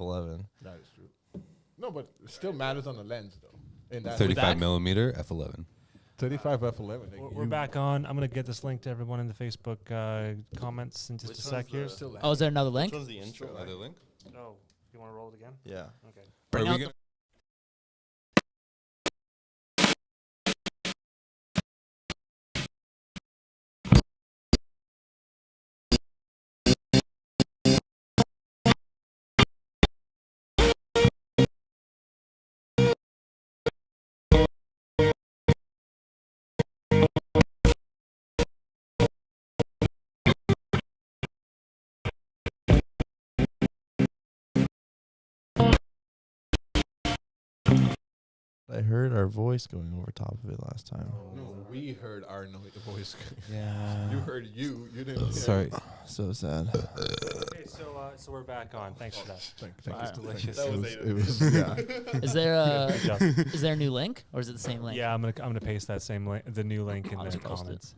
f11. That is true. No, but it still matters on the lens though. In that 35 millimeter f11. 35 f11. We're back on. I'm gonna get this link to everyone in the Facebook comments in just a sec here. Oh, is there another link? Which one's the intro? Another link? Oh, you want to roll it again? Yeah. Okay. Bring Are out we the gonna- I heard our voice going over top of it last time. No, we heard our voice. Yeah. You heard you. You didn't. hear Sorry. So sad. Okay, so we're back on. Thanks for that. Thank It's you. delicious. It was yeah. Is there Good job. is there a new link or is it the same link? Yeah, I'm gonna paste that same link, the new link in I'll the just post it. comments.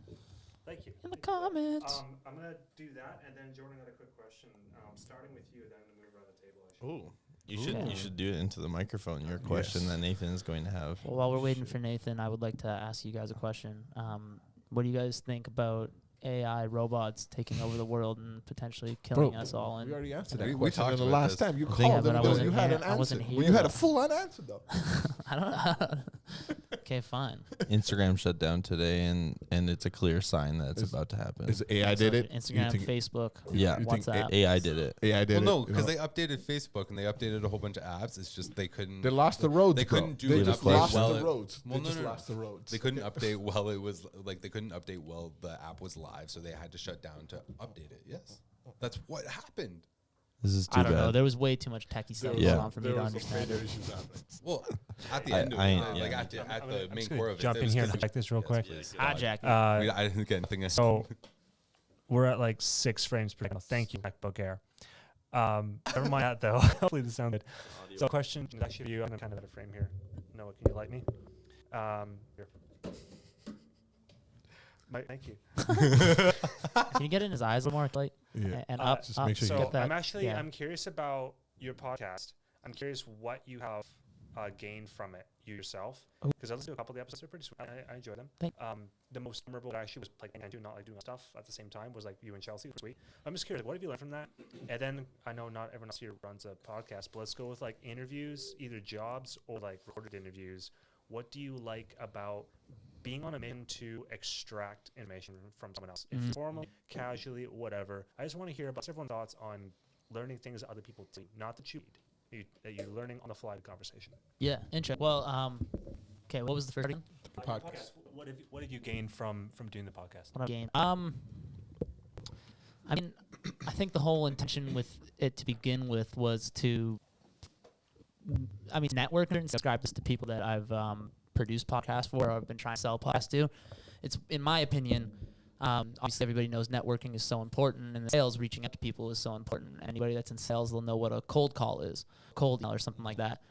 Thank you. In the comments. I'm gonna do that, and then Jordan had a quick question. Starting with you, then move around the table. Actually. Ooh. You should do it into the microphone. Your question that Nathan is going to have. Well, while we're waiting for Nathan, I would like to ask you guys a question. What do you guys think about AI robots taking over the world and potentially killing us all? And We already answered We that question talked in the about last this. time. You Yeah, called but I them. wasn't You had here. an I answer. wasn't Well, here, you had a though. full-on answer though. I don't know. Okay, fine. Instagram shut down today, and it's a clear sign that it's about to happen. Is AI did it? Instagram, You think Facebook, Yeah. you think WhatsApp. AI did it. AI did Well, it? no, because they updated Facebook and they updated a whole bunch of apps. It's just they couldn't. They lost the roads. They bro. couldn't do They an just update lost well the it- roads. Well, They no, just no, no. lost the roads. They couldn't update while it was like they couldn't update while the app was live, so they had to shut down to update it. Yes, that's what happened. This is too I don't know. bad. There was way too much techie stuff Yeah. going on for me to understand it. Well, at the I- end of I it, ain't- like yeah. at the I'm main just core gonna of it. jump it in was here good. and check this real Yes, quick. please. Hi, Jackie. I didn't get anything. So we're at like 6 frames per second. Thank you, MacBook Air. Never mind that though. Hopefully this sounded. So question is actually for you. I'm kind of out of frame here. Noah, can you light me? Here. Thank you. Can you get in his eyes a little more, like, Yeah. and up? Just up, make sure you So get that. I'm curious about your podcast. I'm curious what you have gained from it yourself, because I listened to a couple of the episodes. They're pretty sweet. I enjoy them. The most memorable that actually was like and not like doing stuff at the same time was like you and Chelsea. It was sweet. I'm just curious, what have you learned from that? And then I know not everyone else here runs a podcast, but let's go with like interviews, either jobs or like recorded interviews. What do you like about being on a mission to extract information from someone else, informally, casually, whatever? I just want to hear about everyone's thoughts on learning things that other people do, not that you read, that you're learning on the fly conversation. Yeah, interesting. Well, okay, what was the first thing? Podcast. What have you gained from doing the podcast? What I've gained? I mean, I think the whole intention with it to begin with was to, network and subscribe this to people that I've produced podcasts for, or I've been trying to sell podcasts to. It's, in my opinion, obviously everybody knows networking is so important, and sales, reaching out to people, is so important. Anybody that's in sales, they'll know what a cold call is, cold email or something like that.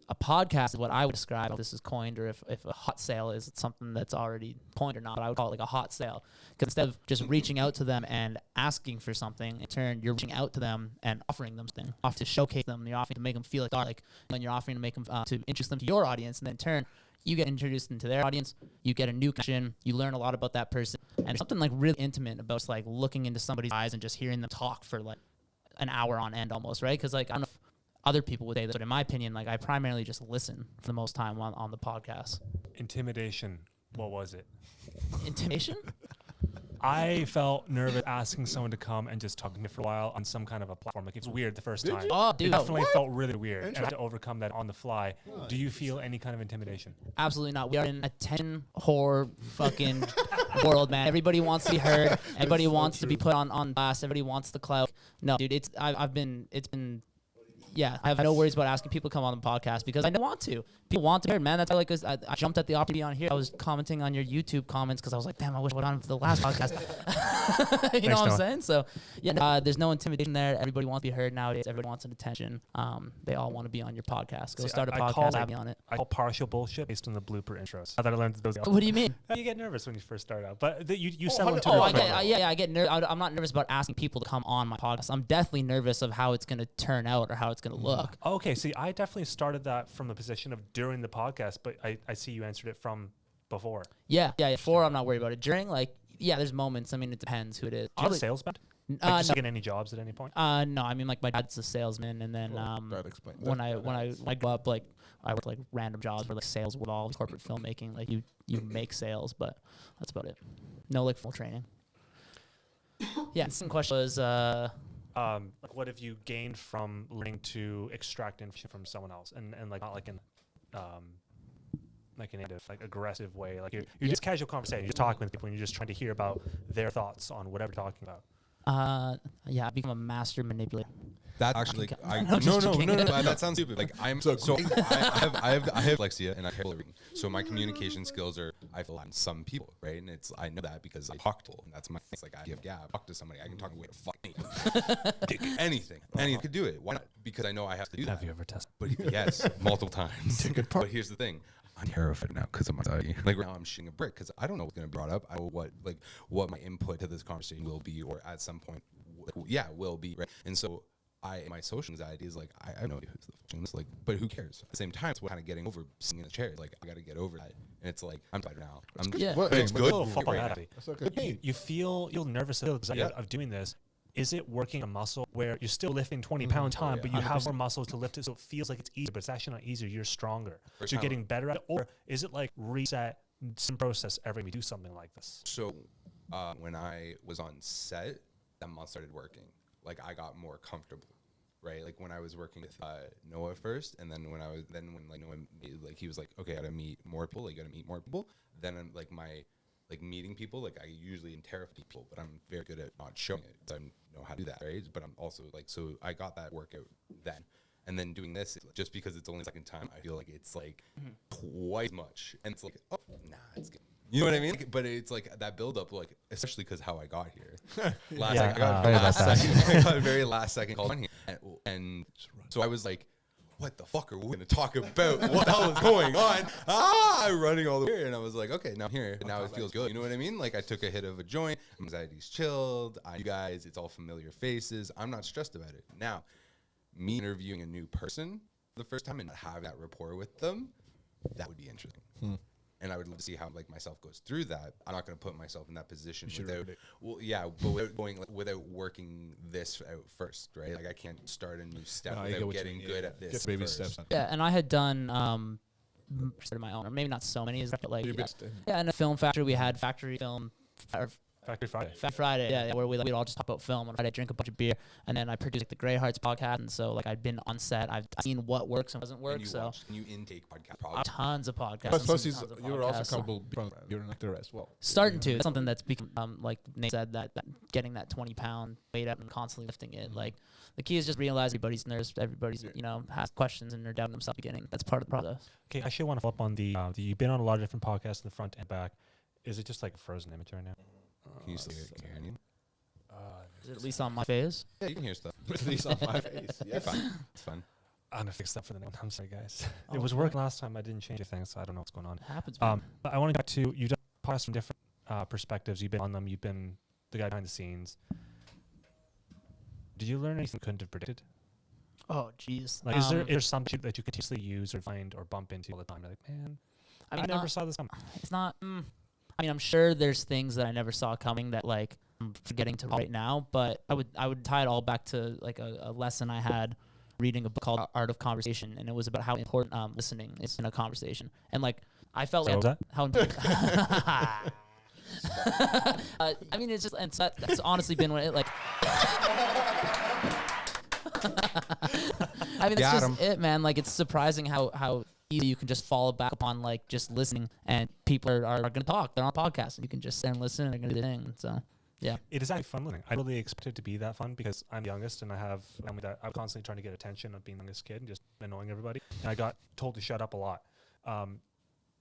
A podcast is what I would describe, if this is coined, or if a hot sale is something that's already coined or not, but I would call it like a hot sale. Because instead of just reaching out to them and asking for something, in turn, you're reaching out to them and offering them something, off to showcase them, you're offering to make them feel like, when you're offering to make them, to introduce them to your audience, and then in turn, you get introduced into their audience, you get a new connection, you learn a lot about that person, and there's something like really intimate about just like looking into somebody's eyes and just hearing them talk for like an hour on end almost, right? Because like, I don't know if other people would say this, but in my opinion, like I primarily just listen for the most time on the podcast. Intimidation. What was it? Intimidation? I felt nervous asking someone to come and just talk to me for a while on some kind of a platform. Like, it was weird the first time. Oh, It dude. definitely felt really weird, and I had to overcome that on the fly. Do you feel any kind of intimidation? Absolutely not. We are in a 10 whore fucking world, man. Everybody wants to be heard. Everybody wants to be put on blast. Everybody wants the clout. No, dude, yeah, I have no worries about asking people to come on the podcast because I don't want to. People want to hear, man. That's why I jumped at the opportunity on here. I was commenting on your YouTube comments because I was like, damn, I wish I would on for the last podcast. You know what I'm saying? So, yeah, there's no intimidation there. Everybody wants to be heard nowadays. Everybody wants an attention. They all want to be on your podcast. Go start a podcast. Have me on it. I call partial bullshit based on the blooper intros. I thought I learned those. What do you mean? You get nervous when you first start out, but you settle hold into on. the I get nervous. I'm not nervous about asking people to come on my podcast. I'm definitely nervous of how it's going to turn out or how it's going to look. Okay, see, I definitely started that from the position of during the podcast, but I see you answered it from before. Yeah. Before, I'm not worried about it. During, like, yeah, there's moments. I mean, it depends who it is. Do you have a sales band? Like, just no. get any jobs at any point? No, I mean, like, my dad's a salesman, and then That explains. when I grew up, like, I worked like random jobs for like sales with all corporate filmmaking. Like you make sales, but that's about it. No like full training. Yeah. Second question was like what have you gained from learning to extract information from someone else, and like not like in like an aggressive way, like you're just casual conversation, you're just talking with people and you're just trying to hear about their thoughts on whatever you're talking about. Yeah, I become a master manipulator. That actually, I'm just joking. no. That sounds stupid. Like I have dyslexia and I have reading. So my communication skills are, I feel, on some people, right? And I know that because I talk to them. That's my thing. It's like I talk to somebody. I can talk away to fuck anything. Anyone could do it. Why not? Because I know I have to do that. Have you ever tested? But yes, multiple times. But here's the thing. I'm terrified now because of my anxiety. Like right now, I'm shooting a brick because I don't know what's going to be brought up. I know what my input to this conversation will be, or at some point, will be. Right, and so my social anxiety is like I don't know who's the fucking like, but who cares? At the same time, it's kind of getting over sitting in the chair. Like I got to get over that, and it's like I'm tired now. But it's good. You feel nervous of doing this. Is it working a muscle where you're still lifting 20 pounds time, but you have more muscles to lift it, so it feels like it's easier, but it's actually not easier. You're stronger. So you're getting better at it. Or is it like reset some process every time you do something like this? So when I was on set, that muscle started working. Like I got more comfortable, right? Like when I was working with Noah first, and then when Noah, like he was like, okay, I gotta meet more people. Like, you gotta meet more people. Then I'm like meeting people. Like I usually am terrified of people, but I'm very good at not showing it. So I know how to do that, right? But I'm also like, so I got that workout then. And then doing this, just because it's only the second time, I feel like it's like twice much. And it's like, oh, nah, it's good. You know what I mean? Like, but it's like that build up, like, especially because how I got here. I got a very last second call on here. And so I was like, what the fuck are we going to talk about? What the hell is going on? I'm running all the way. And I was like, okay, now I'm here. Now it feels good. You know what I mean? Like I took a hit of a joint. Anxiety's chilled. You guys, it's all familiar faces. I'm not stressed about it. Now, me interviewing a new person for the first time and having that rapport with them, that would be interesting. And I would love to see how like myself goes through that. I'm not going to put myself in that position without working this out first, right? Like I can't start a new step without getting good at this. Just baby steps. Yeah, and I had done started my own, or maybe not so many, but like in a film factory we had factory film. Factory Friday. Friday, yeah, where we'd all just talk about film. And I'd drink a bunch of beer, and then I produced like the Grey Hearts podcast. And so like I'd been on set, I've seen what works and doesn't work. And you intake podcast. Tons of podcasts. Plus, you're also comfortable. You're an actor as well. Starting to. It's something that's become like Nate said, that getting that 20-pound weight up and constantly lifting it. Like the key is just realize everybody's nervous. Everybody's has questions and they're doubting themselves beginning. That's part of the process. Okay, I actually want to follow up on the you've been on a lot of different podcasts in the front and back. Is it just like a frozen image right now? Can you still hear me? Is it at least on my face? Yeah, you can hear stuff. At least on my face. Yes. Fine. It's fun. I'm gonna fix that for the next one. I'm sorry, guys. It was working last time. I didn't change a thing, so I don't know what's going on. It happens. But I want to go back to you've done podcasts from different perspectives. You've been on them. You've been the guy behind the scenes. Did you learn anything you couldn't have predicted? Oh, jeez. Like, is there something that you continuously use or find or bump into all the time? You're like, man, I never saw this coming. It's not. I mean, I'm sure there's things that I never saw coming that like I'm forgetting to right now, but I would tie it all back to like a lesson I had reading a book called Art of Conversation, and it was about how important listening is in a conversation. And like I felt like how important. I mean, it's just and so that's honestly been what it like. I mean, that's just it, man. Like it's surprising how easy you can just fall back upon like just listening, and people are going to talk. They're on a podcast, and you can just sit and listen, and they're going to do their thing. So, yeah. It is actually fun listening. I really expect it to be that fun because I'm the youngest, and I'm constantly trying to get attention of being the youngest kid and just annoying everybody. And I got told to shut up a lot. And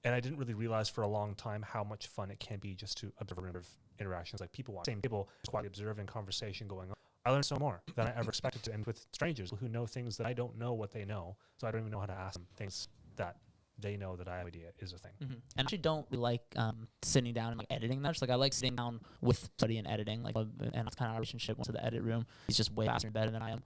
I didn't really realize for a long time how much fun it can be just to observe interactions. Like people watch the same table, just quietly observing conversation going on. I learned so more than I ever expected to, and with strangers who know things that I don't know what they know, so I don't even know how to ask them things that they know that I have idea is a thing. And I actually don't really like sitting down and like editing that. Just like I like sitting down with study and editing, like, and it's kind of our relationship into the edit room. He's just way faster and better than I am.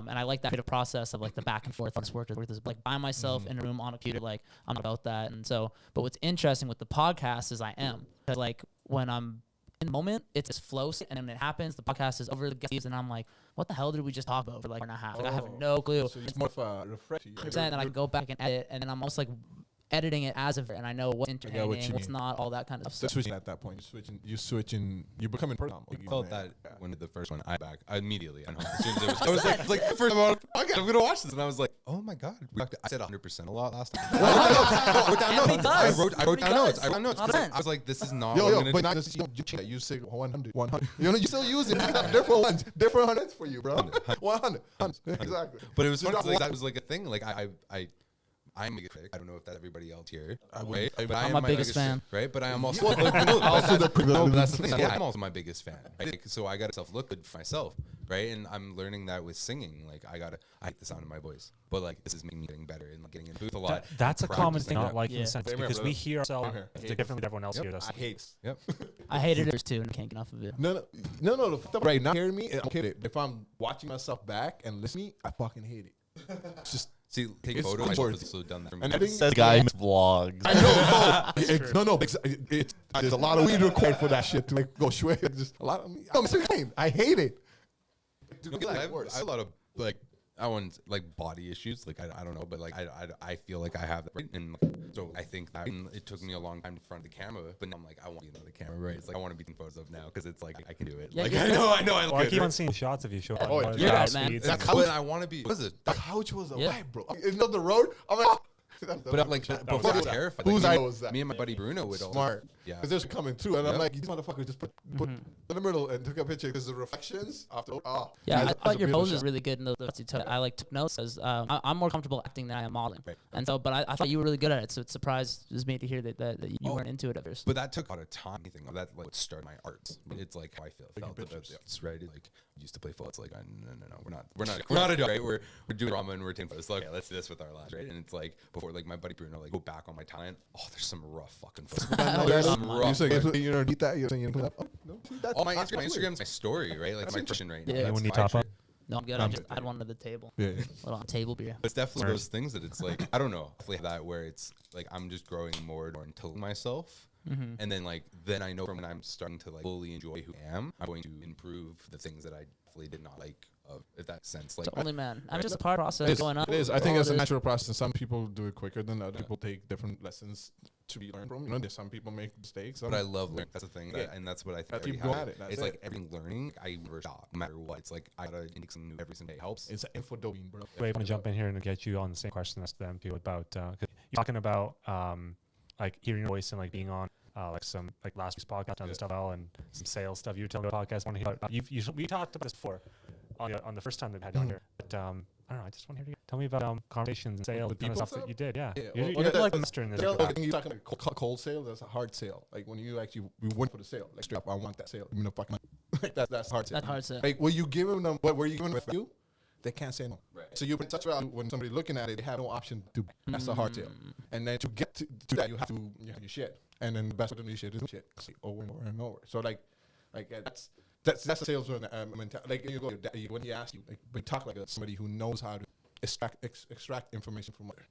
And I like that creative process of like the back and forth. This work is like by myself in a room on a computer. Like I'm not about that. And so, but what's interesting with the podcast is I am, because like when I'm in the moment, it's this flow state, and then when it happens, the podcast is over the guests, and I'm like, what the hell did we just talk about for like an hour and a half? Like I have no clue. So it's more of a refresh. Then I can go back and edit, and then I'm almost like editing it as of, and I know what's entertaining, what's not, all that kind of stuff. Switching at that point, you're becoming personal. I felt that when the first one, I immediately, I know, as soon as it was, I was like, the first one, okay, I'm gonna watch this, and I was like, oh my god, I said 100% a lot last time. I wrote down notes. I wrote down notes. I was like, this is not. But not just you say 100. You know, you still use it. Different ones, different hundreds for you, bro. 100, exactly. But it was fun. Like, that was like a thing. Like I'm a biggest fan. I don't know if that's everybody else here. Right? But I'm my biggest fan. Right? But I am also Also the that's the thing. Yeah, I'm also my biggest fan. Right? Like, so I gotta self look good for myself. Right? And I'm learning that with singing. Like I hate the sound of my voice. But like this is making me getting better and like, getting in the booth a lot. That's a common thing, not like Yeah. in the sense, Same here, because we brother. hear ourselves Same here. differently than everyone else hears us. I hate. Yep. I hated it too, and I can't get enough of it. No. Right now, hearing me, I'm kidding. If I'm watching myself back and listening, I fucking hate it. It's just. See, take It's photos. I've worse. also done that. For me. And I think That guy makes vlogs. I know. There's a lot of weed required for that shit to make go shway. Just a lot of. No, Mr. Kane, I hate it. I have a lot of like I want like body issues. Like I don't know, but like I feel like I have that, right? And so I think that it took me a long time to front of the camera, but now I'm like I want to be in the camera, right? It's like I want to be taking photos of now because it's like I can do it. Yeah, like you're I good. know I Well, I look keep good. on seeing shots of you show up. Oh, on you're the right, man. speeds That's and- how- But I want to be. What is it? The couch was a Yeah. vibe, bro. You know the road. I'm like. But I'm like, before I was terrified. Whose Like, idea was that? me and my buddy Bruno would all Smart. Yeah. Because they're coming through, and I'm Yep. like, these motherfuckers just put in the middle and took a picture because the reflections after. Yeah, as I a thought your beautiful pose was shot. really good in the notes you took. I like took notes because I'm more comfortable acting than I am modeling, Right. and so but I thought you were really good at it. So it surprises me to hear that you weren't into it at first. But that took a lot of time. Anything that like what started my arts. It's like how I felt about the arts, right? Like I used to play football. It's like no, we're not a dog, right? We're doing drama and we're taking photos. Like, okay, let's do this with our lives, right? And it's like before, like my buddy Bruno, like go back on my talent. Oh, there's some rough fucking photos. There's some You rough. say you don't need that. You're saying you don't. Oh, no. See, that's All my that's weird. Instagram's my story, right? Like my Christian right now. Yeah. That's When you my top shit. up? No, I'm good. I just had one to the table. Yeah. Little table beer. But it's definitely Smart. those things that it's like I don't know, definitely that where it's like I'm just growing more and more into myself, and then I know from when I'm starting to like fully enjoy who I am, I'm going to improve the things that I definitely did not like. If that sense, like Totally, man. I'm just a part process It is. going up. It is. I think All it's a it is. natural process. Some people do it quicker than other people. Take different lessons to be learned from. You know, there's some people make mistakes. But I love learning. That's the thing, Yeah. and that's what I think. Gotta keep everybody going has. at it, that's It's it. like everything learning. I never stop, no matter what. It's like I gotta take something new every single day. It helps. It's an info dopamine, bro. Wait, I want to jump in here and get you on the same question as them too about 'cause you're talking about like hearing your voice and like being on like some like last week's podcast and stuff and some sales stuff. You were telling me about podcast. I want to hear about, we talked about this before on the first time that we had you on here, but I don't know. I just want to hear you tell me about conversations and sales With kind of people stuff that stuff? you did. Yeah, Yeah, you're, well, you're that- like a that's- master in this. Sale, regard. you're talking like cold sale. That's a hard sale. Like when you actually we went for the sale. Like straight up, I want that sale. You know, fucking like that's hard sale. That's hard sale. Like what you giving them? What were you giving with you? They can't say no. Right. So you put touch around when somebody looking at it, they have no option to. That's a hard sale. And then to get to that, you have to you have your shit. And then the best way to do your shit is shit. See, over and over and over. So like that's a salesman mentality. Like you go when he asks you, like, but talk like somebody who knows how to extract information from other.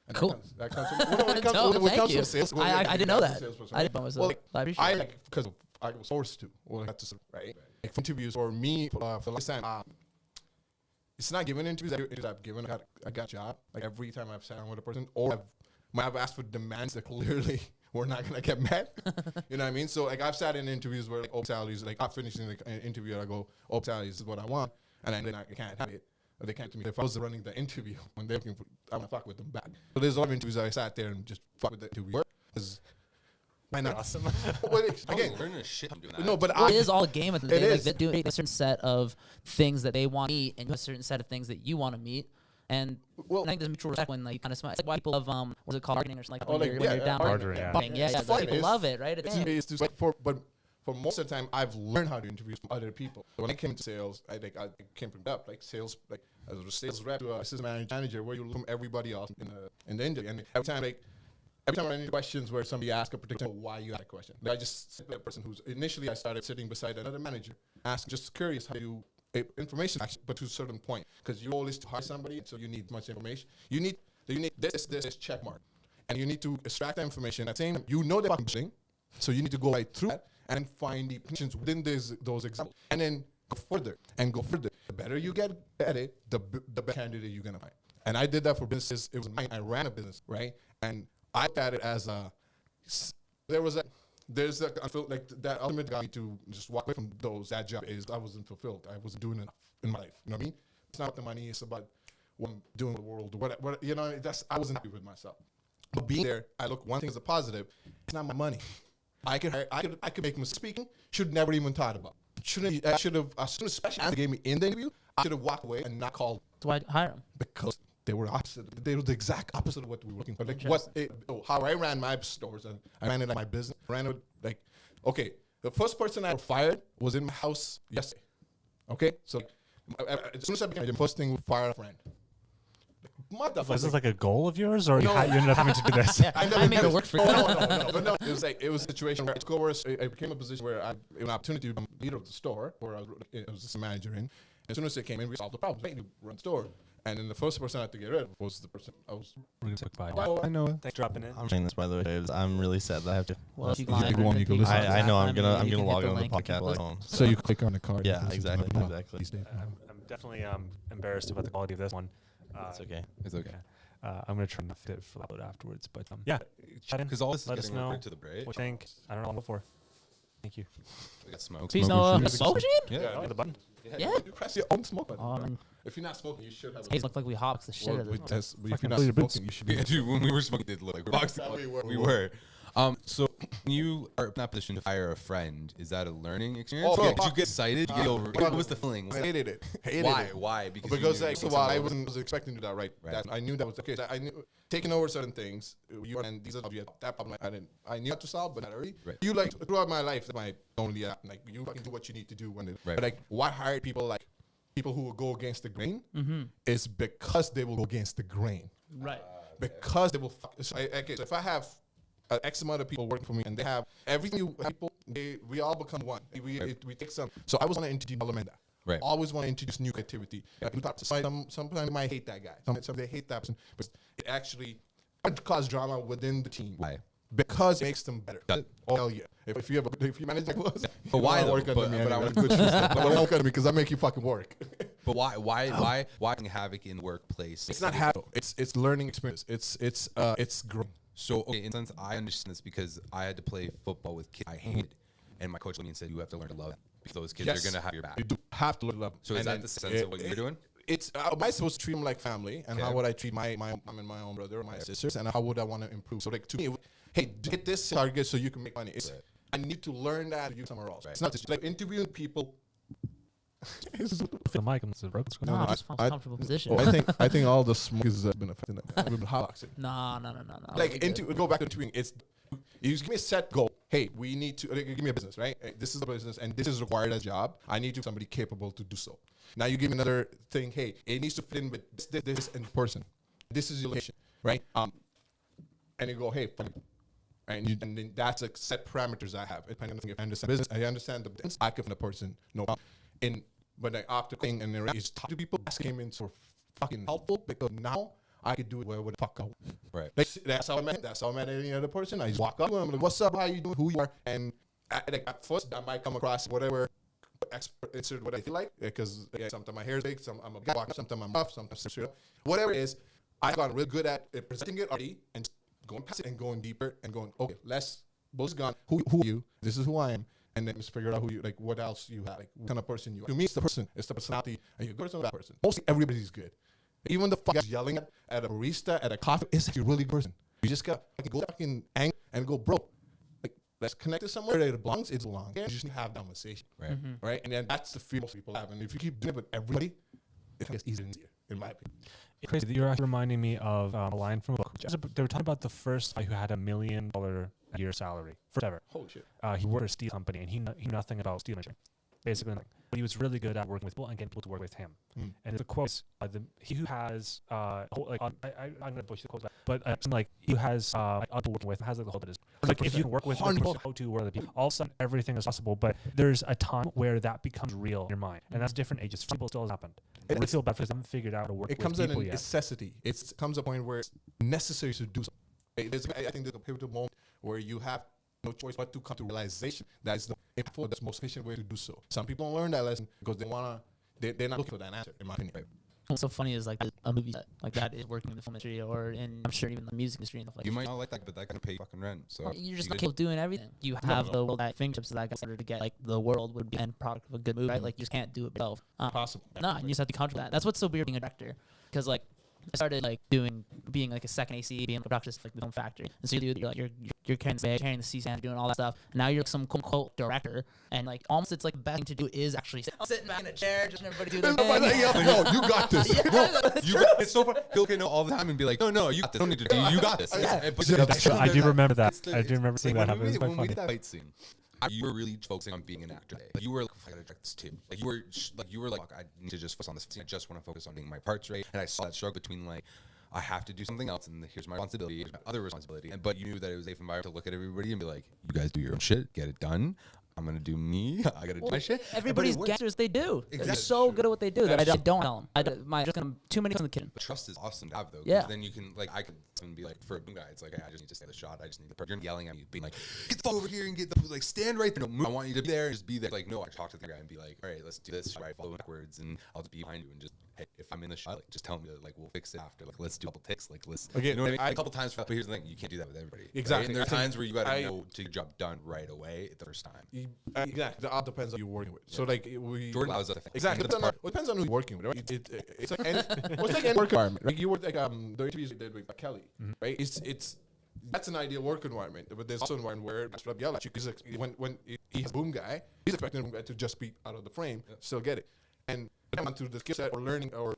And Cool. That comes when it comes, No, when it thank comes you. to sales. I didn't know that. I didn't know myself. Well, like, I appreciate I it. like because I was forced to. Well, I had to say, right? Like for interviews for me for the last time. It's not giving interviews. I've given. I got a job. Like every time I've sat down with a person, or I've asked for demands that clearly we're not gonna get met. You know what I mean? So like I've sat in interviews where like salaries, like I'm finishing like an interview and I go, salaries is what I want, and then I can't have it. Or they can't to me. If I was running the interview when they're looking for, I'm gonna fuck with them back. So there's a lot of interviews I sat there and just fuck with the interviewer. Why not? Awesome. Well, Again, again, learning shit from doing that. no, but Well, I. it is all a game at the It day. Like is. they're doing a certain set of things that they want to meet, and you have a certain set of things that you want to meet. And Well- I think there's mutual respect when like you kind of smile. It's like why people love what's it called, bargaining or something like that. Oh, When like, you're yeah, down bartering, yeah. bargaining. Yeah, It's yeah, fun. people It's- love it, right? It's just like for most of the time, I've learned how to interview from other people. So when I came into sales, I came from that, like sales, like as a sales rep to assistant manager, where you learn from everybody else in the industry. And every time I run into questions where somebody asks a particular why you had a question, like I just sit with a person who's initially I started sitting beside another manager, asking just curious how you information, actually, but to a certain point, because you always hire somebody, so you need much information. You need this check mark, and you need to extract that information. At the same time, you know the fucking thing, so you need to go right through that and find the positions within those examples, and then go further and go further. The better you get at it, the better candidate you're gonna find. And I did that for businesses. It was mine. I ran a business, right? And I looked at it as there's like that element got me to just walk away from that job is I wasn't fulfilled. I wasn't doing enough in my life. You know what I mean? It's not the money. It's about what I'm doing in the world. What you know? I wasn't happy with myself. But being there, I look one thing as a positive. It's not my money. I could make mistakes. Speaking should never even thought about. I should have as soon as especially as they gave me in the interview, I should have walked away and not called. So why hire them? Because they were opposite. They were the exact opposite of what we were looking for. Like how I ran my stores and I ran it like my business. Okay, the first person I fired was in my house yesterday. Okay, so as soon as I became the first thing, we fired a friend. Was this like a goal of yours, or No. you ended up having to do this? I made it work for you. No. It was a situation where it became a position where I had an opportunity to become leader of the store, where I was a manager in. As soon as it came in, we solved the problem. Right, you run the store. And then the first person I had to get rid of was the person I was. We're gonna talk about Oh, I know. Thanks for dropping in. I'm saying this by the way, James. I'm really sad that I have to. Well, if you You can listen. I know I'm gonna hit log the on the link and podcast people- phone. So you click on the card. Yeah, exactly. I'm definitely embarrassed about the quality of this one. It's okay. It's okay. I'm gonna try not to fill out afterwards, but yeah, chat in. Because all this is Let us getting know referred to the break. what you think. I don't know what for. Thank you. We got smoke. Please Smoke no machine. smoke machine? Yeah. Oh, the button. Yeah. You press your own smoke button. Oh, man. If you're not smoking, you should have. These look like we hops the shit out of it. If you're not smoking, you should be. Yeah, dude, when we were smoking, it did look like boxing. We were. So when you are in that position to hire a friend, is that a learning experience? Oh, Yeah, fuck. did you get excited? Did you get over? fuck. What was the feeling? I hated it. Why? It. Why? Because you knew like, so something I over. was expecting to do that, right? Right. I knew that was the case. I knew taking over certain things. And these are that problem. I knew how to solve, but not early. Right. You like throughout my life, my only like you fucking do what you need to do when it. Right. But like, why hire people like people who will go against the grain? Mm-hmm. Is because they will go against the grain. Right. Because they will. So if I have X amount of people working for me, and they have everything. We all become one. We take some. So I was want to introduce element that. Right. Always want to introduce new activity. Sometimes they might hate that guy. Sometimes they hate that person, but it actually cause drama within the team. Why? Because it makes them better. Does it? Oh hell yeah! If you manage like close, But why though? work under But- me? but I anyway. want- Good shit. But don't work under me because I make you fucking work. But why having havoc in the workplace? It's not habit. It's learning experience. It's growth. So, okay, in a sense, I understand this because I had to play football with kids I hated. And my coach told me and said, you have to learn to love them because those kids Yes. are going to have your back. You do have to learn love. So is And that then the sense of what you're doing? It's am I supposed to treat them like family, and how Okay. would I treat my own brother or my sisters, and how would I want to improve? So like to me, hey, hit this target so you can make money. It's, Right. I need to learn that to use somewhere else. Right. It's not just like interviewing people. The mic. It's broken. What's going No, on? just find a comfortable position. I think all the smoke has been affecting that. I've been hotboxing. No. Like go back to tweeting. It's you give me a set goal. Hey, we need to give me a business, right? Hey, this is a business, and this is required as a job. I need to somebody capable to do so. Now you give me another thing. Hey, it needs to fit in with this in person. This is your location, right? And you go, hey, fine. And then that's a set parameters I have. Depending on if I understand business, I understand the business. I can find a person, no problem. But like after thing and then is talk to people, that came in so fucking helpful because now I could do it wherever the fuck I want. Right. Like, that's how I met. That's how I met any other person. I just walk up to them, I'm like, "What's up? How you doing? Who you are?" And at first, I might come across whatever expert, insert what I feel like, because sometimes my hair is big, I'm a guy, sometimes I'm rough, sometimes straight up. Whatever it is, I've gotten real good at presenting it already and going past it and going deeper and going, okay, both gone. Who are you? This is who I am. And then just figure out who you like, what else you have, like what kind of person you are. To me, it's the person, it's the personality, and you're a good person, bad person. Mostly everybody's good. Even the fuck guys yelling at a barista at a coffee is actually a really good person. You just got to go fucking angry and go, bro, like let's connect to somewhere that it belongs. It belongs. You just need to have that conversation, Right. right? And then that's the feel most people have. And if you keep doing it with everybody, it gets easier and easier, in my opinion. It's crazy that you're actually reminding me of a line from a book. They were talking about the first guy who had $1 million a year salary, first ever. Holy shit. He worked for a steel company, and he knew nothing about steel machining. basically nothing. But he was really good at working with people and getting people to work with him. And the quote, he who has, I'm going to butcher the quote, but like he has other people working with, has like the whole bit is like if you can work with other people, how to work with other people, all of a sudden everything is possible. But there's a time where that becomes real in your mind, and that's different ages. Some people still has happened. I feel bad because I haven't figured out how to work with people yet. It comes in a necessity. It comes a point where it's necessary to do something. I think there's a pivotal moment where you have no choice but to come to realization that is the most efficient way to do so. Some people don't learn that lesson because they're not looking for that answer, in my opinion. Right? What's so funny is like a movie set like that is working in the film industry or in I'm sure even the music industry and stuff like that. You might not like that, but that can pay fucking rent. So you're just capable of doing everything. You have the world at fingertips that guy started to get like the world would be the end product of a good movie, right? Like you just can't do it yourself. Possible. No, and you just have to be comfortable with that. That's what's so weird being a director, because like I started like being like a second AC, being a production like the film factory, and so you're carrying the bag, carrying the C-stand, doing all that stuff, and now you're like some quote director, and like almost it's like the best thing to do is actually sitting back in a chair, just everybody do their thing. No, you got this. bro, it's so funny. He'll get all the time and be like, no, you got this. Don't need to do. You got this. I do remember that. I do remember seeing that happen. When we did that fight scene, you were really focusing on being an actor. Like you were like, I gotta direct this too. Like you were like, fuck, I need to just focus on this scene. I just want to focus on being my parts right. And I saw that struggle between like, I have to do something else, and here's my responsibility, here's my other responsibility. But you knew that it was a safe environment to look at everybody and be like, you guys do your own shit, get it done. I'm gonna do me. I gotta do my shit. Everybody's gangsters. They do. Exactly. They're so good at what they do that I don't tell them. Just gonna too many in the kitchen. But trust is awesome to have though. Yeah. Then you can like I could be like for a boom guy, it's like hey, I just need to stay the shot. I just need the you're yelling at me, being like, get the fuck over here and get the like stand right there. No, move. I want you to be there and just be there. Like no, I talk to the guy and be like, all right, let's do this. Right, follow backwards, and I'll just be behind you and just hey, if I'm in the shot, like just tell me that like we'll fix it after. Like let's do a couple takes. Like let's you know what I mean? A couple times. But here's the thing, you can't do that with everybody. Exactly. Right? And there are times where you gotta know to get your job done right away the first time. Exactly. It all depends on who you're working with. So like Jordan allows us to exactly. It depends on who you're working with. Right? It's like any work environment. Right? You work like the interviews you did with Kelly. Right? It's that's an ideal work environment. But there's also an environment where I should yell at you because when he's a boom guy, he's expecting the boom guy to just be out of the frame, still get it, and come to the skill set or learning or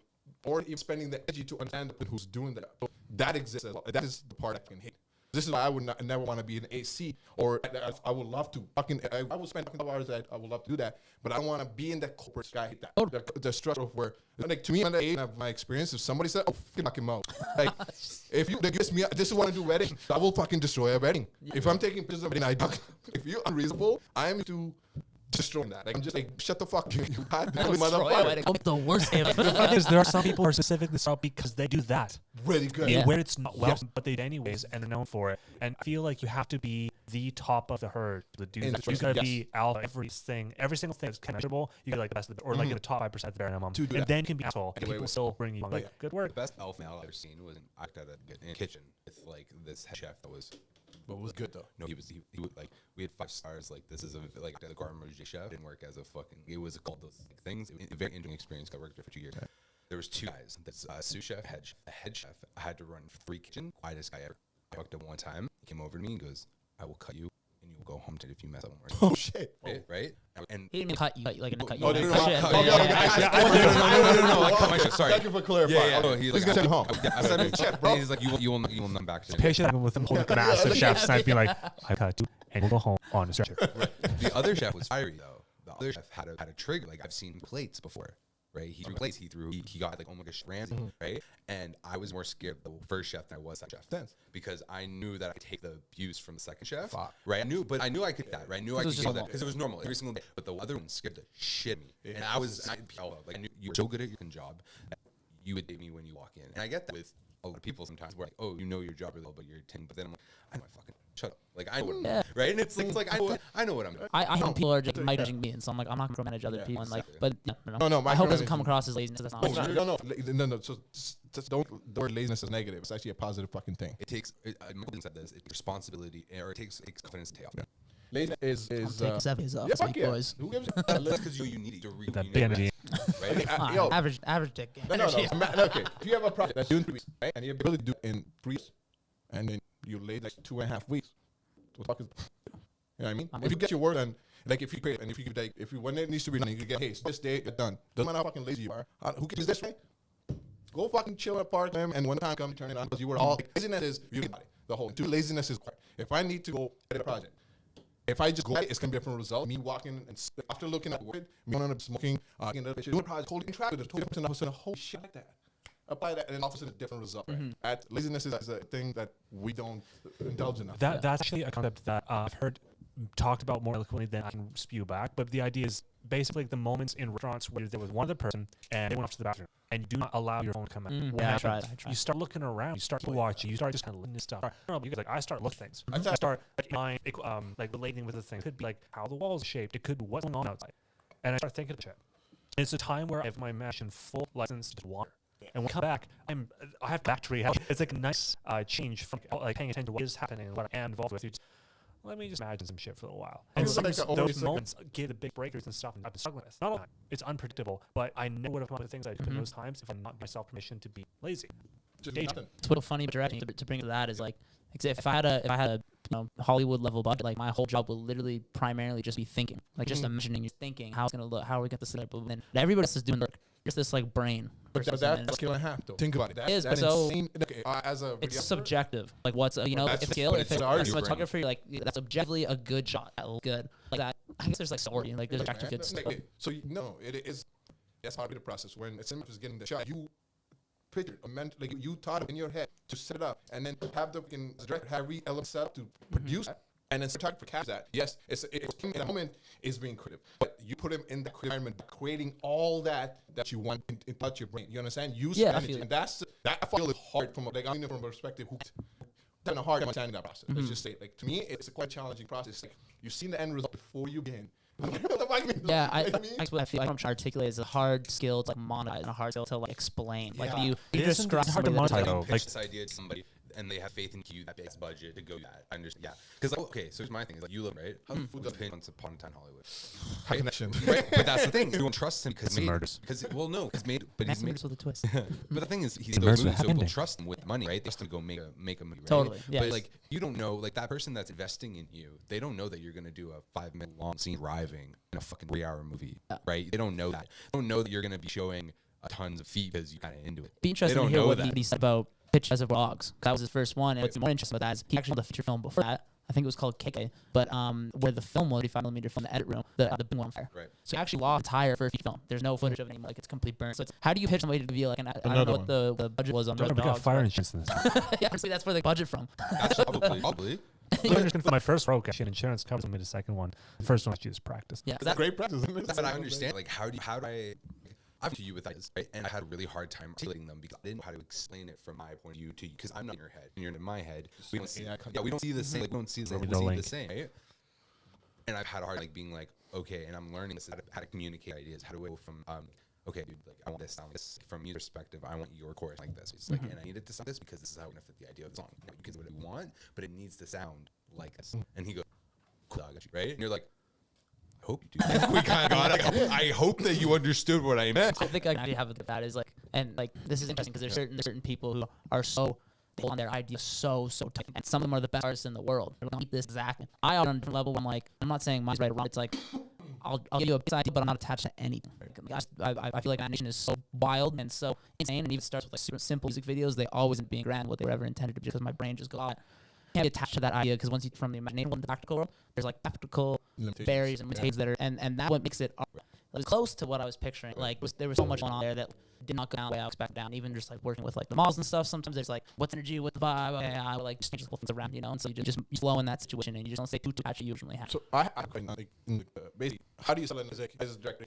even spending the energy to understand who's doing that. So that exists as well. That is the part I can hate. This is why I would never want to be an AC, or I would love to I would spend 12 hours that I would love to do that, but I don't want to be in that corporate sky. The structure of where, like to me, on the age of my experience, if somebody said, "Oh, fucking mouth," like if you gives me, this is want to do wedding, I will fucking destroy a wedding. If I'm taking pictures of a wedding, if you're unreasonable, I'm to destroying that. Like, I'm just like, shut the fuck up. You had to motherfucker. The worst The thing is, there are some people who are specifically sought because they do that. Really good. Yeah. Where it's not welcome, but they do anyways, and they're known for it. And I feel like you have to be the top of the herd to do that. You gotta be alpha. Every single thing that's measurable, you gotta like the best of the, or like in the top 5% at the bare minimum. And then you can be asshole. And people still bring you like good work. The best alpha male I've ever seen was in a kitchen with like this head chef that was. But was good though. No, he would like we had 5 stars. Like this is like the Gordon Ramsay chef didn't work as a fucking. It was called those things. It was a very interesting experience. I worked there for 2 years. Okay. There was 2 guys. That's a sous chef, a head chef. I had to run 3 kitchen. Quietest guy ever. I fucked up one time. He came over to me and goes, "I will cut you, and you will go home if you mess up one more." Oh shit! Right? And he didn't cut you like a cut you. No, no. I cut my shit. Sorry. Thank you for clarifying. Yeah. He's gonna send him home. I said him, chef, bro. He's like, you will not back to me. Patient with him holding a massive chef's knife, being like, "I cut you, and we'll go home on a stretcher." The other chef was fiery though. The other chef had a trigger. Like I've seen plates before. Right, he threw plates. He got like almost Ramsay, right? And I was more scared of the first chef than I was that chef, because I knew that I could take the abuse from the second chef, right? I knew I could that, right? I knew I could get that because it was normal every single day. But the other one scared the shit out of me, and I knew you were so good at your job, that you would date me when you walk in, and I get that with a lot of people sometimes. Where like, oh, you know your job really well, but you're 10. But then I'm like, I know I fucking shut up. Like I know what I'm doing, right? And it's like I know what I'm doing. I hate people are just micromanaging me, and so I'm like, I'm not gonna micromanage other people, and like, but no. I hope it doesn't come across as laziness. That's not. No. So just don't. The word laziness is negative. It's actually a positive fucking thing. It takes. Michael said this. It's responsibility, or it takes confidence to take off. Yeah. Laziness is. Take 7 days off. Boys. Who gives That's because you need it to read. That energy. Right? Average dick. No. Okay. If you have a project that's due in 3 weeks, right, and you have the ability to do it in 3 weeks, and then you lay like 2.5 weeks, what the fuck is? You know what I mean? If you get your work done, like if you create, and if you like, when it needs to be done, you can get, hey, so this day you're done. Doesn't matter how fucking lazy you are. Who cares this way? Go fucking chill at a park, man, and when the time comes, turn it on. Because you were all laziness is you get it. The whole laziness is quiet. If I need to go edit a project, If I just go, it's gonna be a different result. Me walking and after looking at it, me going up smoking, getting another picture, doing project, holding track with a totally different person, holy shit like that. Apply that, and then offers a different result. Right? Laziness is a thing that we don't indulge enough. That's actually a concept that I've heard talked about more eloquently than I can spew back. But the idea is basically the moments in restaurants where there was one other person and they went off to the bathroom, and you do not allow your phone to come out. Yeah, I tried. You start looking around, you start watching, you start just kind of looking at stuff. I don't know about you guys, like I start looking at things. I start like relating with the thing. It could be like how the wall is shaped. It could be what's going on outside, and I start thinking of shit. It's a time where I have my imagination full license to water. And when I come back, I have battery health. It's like a nice change from like paying attention to what is happening and what I'm involved with. Let me just imagine some shit for a while. And those moments give the big breakthroughs and stuff I've been struggling with. Not all the time. It's unpredictable, but I know what the things I do in those times if I'm not giving myself permission to be lazy. It's what's funny directing to bring to that is like if I had a Hollywood level budget, like my whole job will literally primarily just be thinking, like just imagining you're thinking how it's gonna look, how are we get this set up, and then everybody else is doing work. Just this like brain. But that's skill and a half though. Think about it. That's so insane. Okay, as a it's subjective. Like what's if it's a cinematographer, like that's objectively a good shot. That look good. Like that. I guess there's like story, like there's actually good stuff. So it is. That's how the process. When a cinematographer is getting the shot, you picture like you thought of in your head to set it up, and then have the director have every element set up to produce that. And then cinematographer captures that. Yes, it's in a moment is being creative, but you put him in the environment, creating all that you want in touch your brain. You understand? Use energy, and that I feel is hard from like I'm from a perspective who's having a hard time understanding that process. Let's just say, like to me, it's a quite challenging process. Like you've seen the end result before you begin. Yeah, I feel like I'm trying to articulate is a hard skill to like monetize and a hard skill to like explain. Like you describe hard to monetize though. Like this idea to somebody. And they have faith in you, that big budget to go that. I understand. Yeah. Because, like, okay, so here's my thing. Is like, you live, right? How do food depend once upon a time Hollywood? High connection. Right? But that's the thing. You don't trust him because with a twist. But the thing is, he's those movies, so people trust him with money, right? They just to go make a movie, right? Totally. Yeah. But, like, you don't know, like, that person that's investing in you, they don't know that you're going to do a 5-minute long scene arriving in a fucking 3-hour movie, right? They don't know that. They don't know that you're going to be showing tons of feet because you're kind of into it. Be interesting to hear what he said about pitch as a vlogs. That was his first one, and what's more interesting about that is he actually had a feature film before that. I think it was called KK, but where the film was 35mm from the edit room, the big one fire. Right. So he actually lost entire first feature film. There's no footage of it anymore. Like it's completely burnt. So it's, how do you pitch somebody to be like? And I don't know what the budget was on. We got fire insurance in this. Yeah, honestly, that's where the budget from. That's probably. For my first role, actually, insurance covers me. The second one, the first one, I just practice. Yeah, that's great practice. But I understand. Like, how do I? I've to you with ideas, right? And I had a really hard time articulating them because I didn't know how to explain it from my point of view to you because I'm not in your head and you're in my head. We don't see, we don't see the same. Like, we don't see the same, right? And I've had a hard like being like, okay, and I'm learning this, how to communicate ideas, how to go from okay, dude, like I want this sound this from your perspective. I want your chorus like this. It's like, and I need it to sound this because this is how we're gonna fit the idea of the song. You can do what you want, but it needs to sound like this. And he goes, cool, I got you, right? And you're like, I hope you do. We kind of got it. I hope that you understood what I meant. I think I actually have that is like, and like this is interesting because there's certain people who are so they hold on their ideas so tight, and some of them are the best artists in the world. They're like, this exactly. I on a different level. I'm like, I'm not saying mine's right or wrong. It's like I'll give you a base idea, but I'm not attached to anything. I feel like animation is so wild and so insane, and even starts with like super simple music videos. They always end being grand what they were ever intended to be, because my brain just goes, can't be attached to that idea, because once you from the imagination to the practical world, there's like practical barriers and limitations that are, and that's what makes it. It was close to what I was picturing. Like there was so much going on there that did not go down the way I expected down. Even just like working with like the models and stuff, sometimes there's like what's energy, what's the vibe. Okay, I would like just change the whole things around, and so you just flow in that situation and you just don't stay too attached. You usually have. So I quite like basically, how do you sell a music as a director?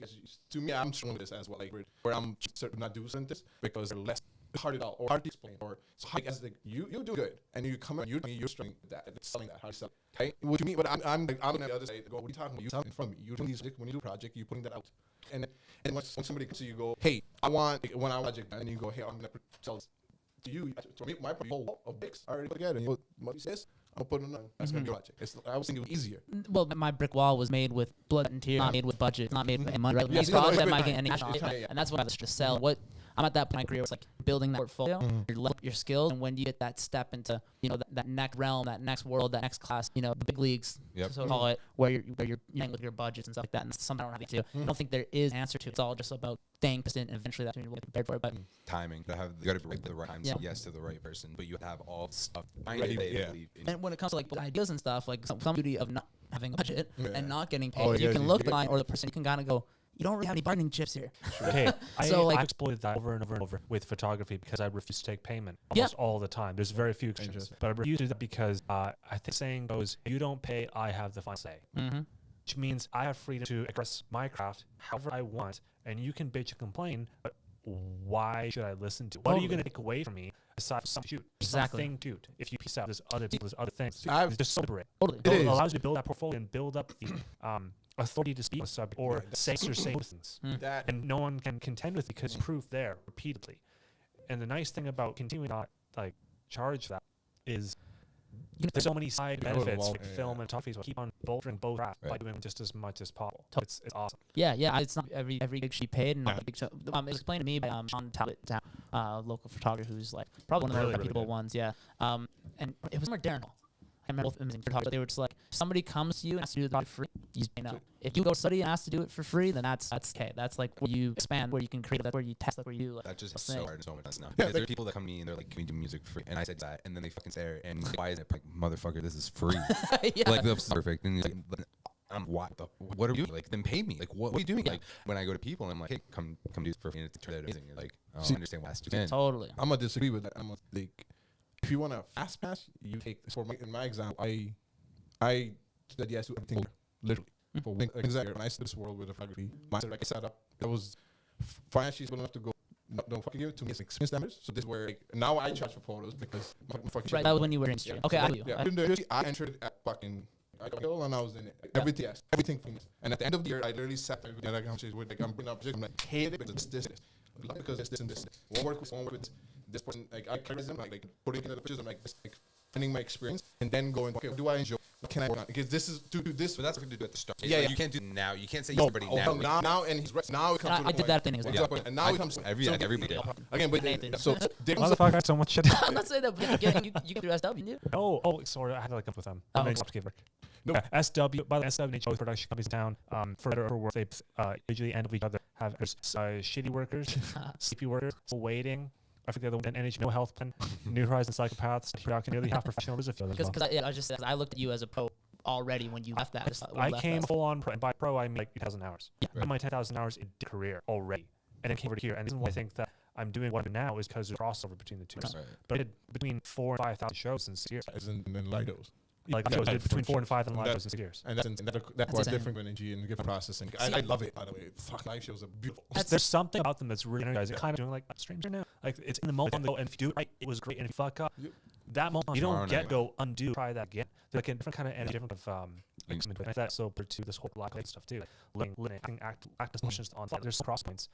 To me, I'm struggling with this as well. Like where I'm certain not doing this because they're less hard it out or hard to explain, or so hard as like you do good and you come up you're struggling with that, it's selling that, how you sell it. Okay, what you mean? But I'm on the other side. Go, what are you talking about? You selling in front of me. You're doing these when you do a project, you're putting that out. And when somebody comes to you, go, hey, I want like, 1 hour project, and you go, hey, I'm gonna sell this to you. To me, my whole of bricks already put together. And you go, what is this? I'll put it on. That's gonna be a project. I was thinking it was easier. Well, my brick wall was made with blood and tears, not made with budget, not made with money. Right? These products that might get any and that's what I was to sell. What I'm at that point in my career, it's like building that portfolio, your skills, and when you get that step into that next realm, that next world, that next class, the big leagues, so call it, where you're with your budgets and stuff like that, and that's something I don't have to do. I don't think there is an answer to. It's all just about staying persistent, and eventually that's when you're prepared for it. But timing, you got to be the right time, yes to the right person, but you have all stuff. And when it comes to like ideas and stuff, like some beauty of not having a budget Yeah. and not getting paid. Oh, you yeah, can you look at get- the client or the person, you can kind of go, you don't really have any bargaining chips here. Okay, So, like- I've exploited that over and over and over with photography because I refuse to take payment Yeah. almost all the time. There's very few exceptions, Interesting. but I refuse to do that because I think the saying goes, "You don't pay, I have the final say," Mm-hmm. which means I have freedom to express my craft however I want, and you can bitch and complain, but why should I listen to? What are you going to take away from me aside from some shoot? Exactly. Something, dude. If you piece out, there's other people, there's other things. I've- It's just separate. Totally. It It is. allows you to build that portfolio and build up the authority to speak on a subject or say or say things. That And no one can contend with it because proof there repeatedly. And the nice thing about continuing not like charge that is there's so many side Yeah, benefits well, like yeah. film and photography. So keep on bolstering both craft by Right. doing just as much as possible. It's awesome. Yeah, yeah. It's not every gig should be paid, and not Yeah. the big show. It was explained to me by Sean Talbot, local photographer, who's like probably one of the Really, more really reputable good. ones. Yeah. And it was more Darren Hall. I remember both amazing photographers. They were just like, if somebody comes to you and asks to do the project for free, you say no. If you go study and ask to do it for free, then that's okay. That's like where you expand, where you can create. That's where you test. That's where you like. That just is thing. so hard and so much now. Yeah, Because like- there's people that come to me and they're like, "Can we do music for free?" And I said that, and then they fucking say it, and why is it like, motherfucker? This is free. yeah. Like that's perfect. And he's like, what are you doing? Like, then pay me. Like, what are you doing? Like, when I go to people and I'm like, hey, come do this for free, and it turns out amazing. You're like, oh, See, I understand why that's just in. Totally. I'm gonna disagree with that. I'm gonna, like, if you want a fast pass, you take this. For my, in my example, I said yes to everything, literally. For exactly, when I started this world with the photography, mindset like I set up, that was financially stable enough to go. No fucking give it to me as experience damage. So this is where now I charge for photos because my fucking Right. That was when you were in industry. Okay, I know you. Yeah, in the industry, I entered at fucking. I got hill and I was in it. Everything, yes, everything famous. And at the end of the year, I literally sat there and I conversations with like I'm bringing up. I'm like, hate it because this. Love it because this and this. Won't work with this person. Like I carry them like putting in the pictures. I'm like finding my experience and then going. Okay, what do I enjoy? What can I work on? Because this is to do this. But that's what you do at the start. Yeah, Like, yeah. you can't do it now. You can't say No, somebody now. now and he's right. Now it comes to the I did point. that thing. It was Exactly. And now it comes to everybody did. again. But Nathan. so there comes Motherfucker, that's so much shit. I'm not saying that. But you get through SW, didn't you? Oh, sorry, I had to like up with them. Oh, And then okay. stopped together. No. SW, by the SW and HO production companies down, for better or for worse, they usually end with each other. Have shitty workers, sleepy workers, waiting. I forget the other one. NH No Health Plan, New Horizons Psychopaths, production, nearly half professional. There's a few others. as well. Because I just said I looked at you as a pro already when you left that. I came full on pro, and by pro I mean like 10,000 hours. Yeah. I had my 10,000 hours in career already, and then came over to here. And the reason why I think that I'm doing what I'm doing now is because there's crossover between the two. Right. But I did between 4,000 and 5,000 shows in 6 years. as in Lidos. Like Yeah, shows did right, between for 4 and 5,000 sure. live shows in 6 years. And that's insane. different with energy and different processing. I love it, by the way. Fuck, live shows are beautiful. There's something about them that's really energizing. Kind of doing like stranger now. Like it's in the moment, on the go, and if you do it right, it was great. And if you fuck up, Yep. that moment you Tomorrow don't get night. go undo, try that again. They're like a different kind of energy, different of excitement. And that's so to this whole live stuff too. Like learning, acting questions on thought. There's cross points.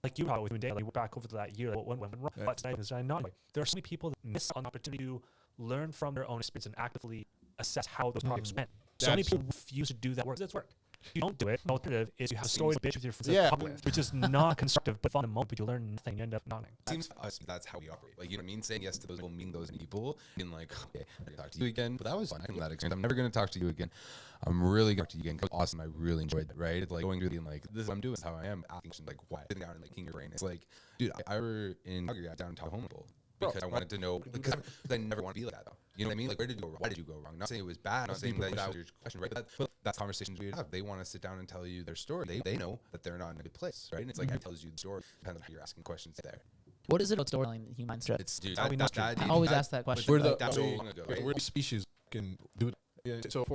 Like you probably with me, Dave, like we're back over to that year. Like what went wrong? Yeah. What's nice? Is not. Like, there are so many people that miss on the opportunity to learn from their own experience and actively assess how those projects went. So many That's- people refuse to do that work. That's work. You don't do it. The alternative is you have a story to bitch with your friends, Yeah. which is not constructive, but fun in the moment, but you learn nothing. You end up nothing. Seems to us that's how we operate. Like, you know what I mean? Saying yes to those people, meeting those people, being like, okay, I'm gonna talk to you again. But that was fun. I had that experience. I'm never gonna talk to you again. I'm really gonna talk to you again. 'Cause it was awesome. I really enjoyed it. Right? It's like going through the like, this is what I'm doing. This is how I am. Asking questions like, why? Sitting down and like kicking your brain. It's like, dude, I were in Calgary, I was down in Tahoe because I wanted to know because I never want to be like that though. You know what I mean? Like, where did you go wrong? Why did you go wrong? Not saying it was bad. Not saying that was your question, right? But that's conversations we have. They want to sit down and tell you their story. They know that they're not in a good place, right? And it's like I tells you the story. Depends on how you're asking questions there. What is it about storytelling that you mind stress? It's dude. How we not true. I always ask that question. We're the that's so long ago. Right? we're the species can do that. Yeah, so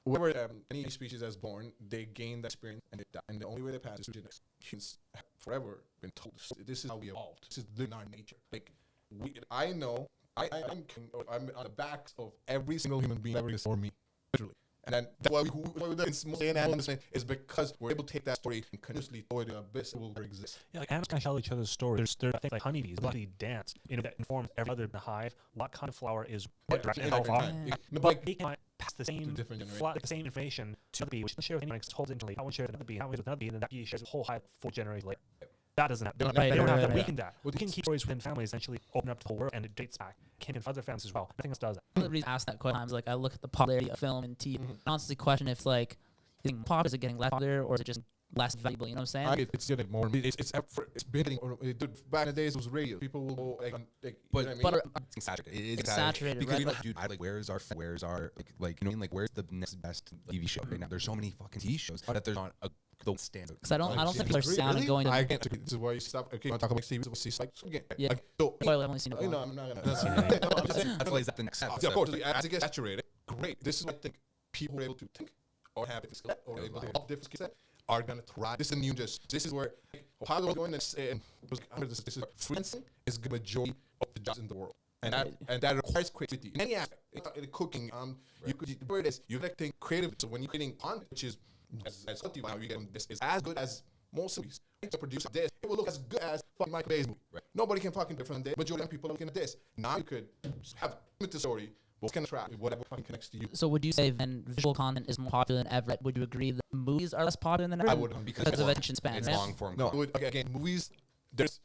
whenever any species that's born, they gain that experience and they die. And the only way they pass is through genetics. Humans have forever been told this is how we evolved. This is in our nature. Like I know I'm on the backs of every single human being ever existed for me, literally. And then that's why it's mostly an animal is because we're able to take that story and continuously throw it in the abyss. It will exist. Yeah, like animals can tell each other's stories. There's things like honeybees, bloody dance, that informs every other in the hive what kind of flower is what direction and how far. But they can pass the same the same information to the bee, which doesn't share with anyone because it's told internally. That one shares with another bee, that one shares with another bee, and then that bee shares the whole hive 4 generations later. That doesn't happen. They don't have that. We can that. We can keep stories within families, essentially open up the whole world, and it dates back. Can in other families as well. Nothing else does that. One of the reasons I ask that question is like I look at the popularity of film and TV, and honestly question if like is it getting popular, is it getting less popular, or is it just less valuable. You know what I'm saying? It's getting more. It's been getting. Back in the days, it was radio. People will go you know what I mean? But It's saturated. It is It's saturated. saturated, Because right? you know, dude, where's our like you know, like where's the next best TV show right now? There's so many fucking TV shows that there's not a the standard. Because I don't think people are sounding going to. I can't. This is why you stop. Okay, you want to talk about TV? We'll see. Like, again, Yeah. like, so, Well, I've only seen it you know, once. I'm not gonna. I'm just saying, that's why is that the next step. Yeah, of course. As it gets saturated, great. This is what I think people are able to think or have a skill set or able to have different skill set are gonna thrive. This is the new this is where how they're going and this is freelancing is the majority of the jobs in the world. And that requires creativity. In any aspect, in cooking, you could where it is, you're connecting creativity. So when you're creating content, which is as what you get this is as good as most movies. To produce this, it will look as good as fucking Michael Bay's movie. Right. Nobody can fucking different this. Majority of people are looking at this. Now you could have the story, but can track whatever fucking connects to you. So would you say then visual content is more popular than ever? Would you agree that movies are less popular than ever? I wouldn't because of attention span. It's right? long form. No, again, movies. There's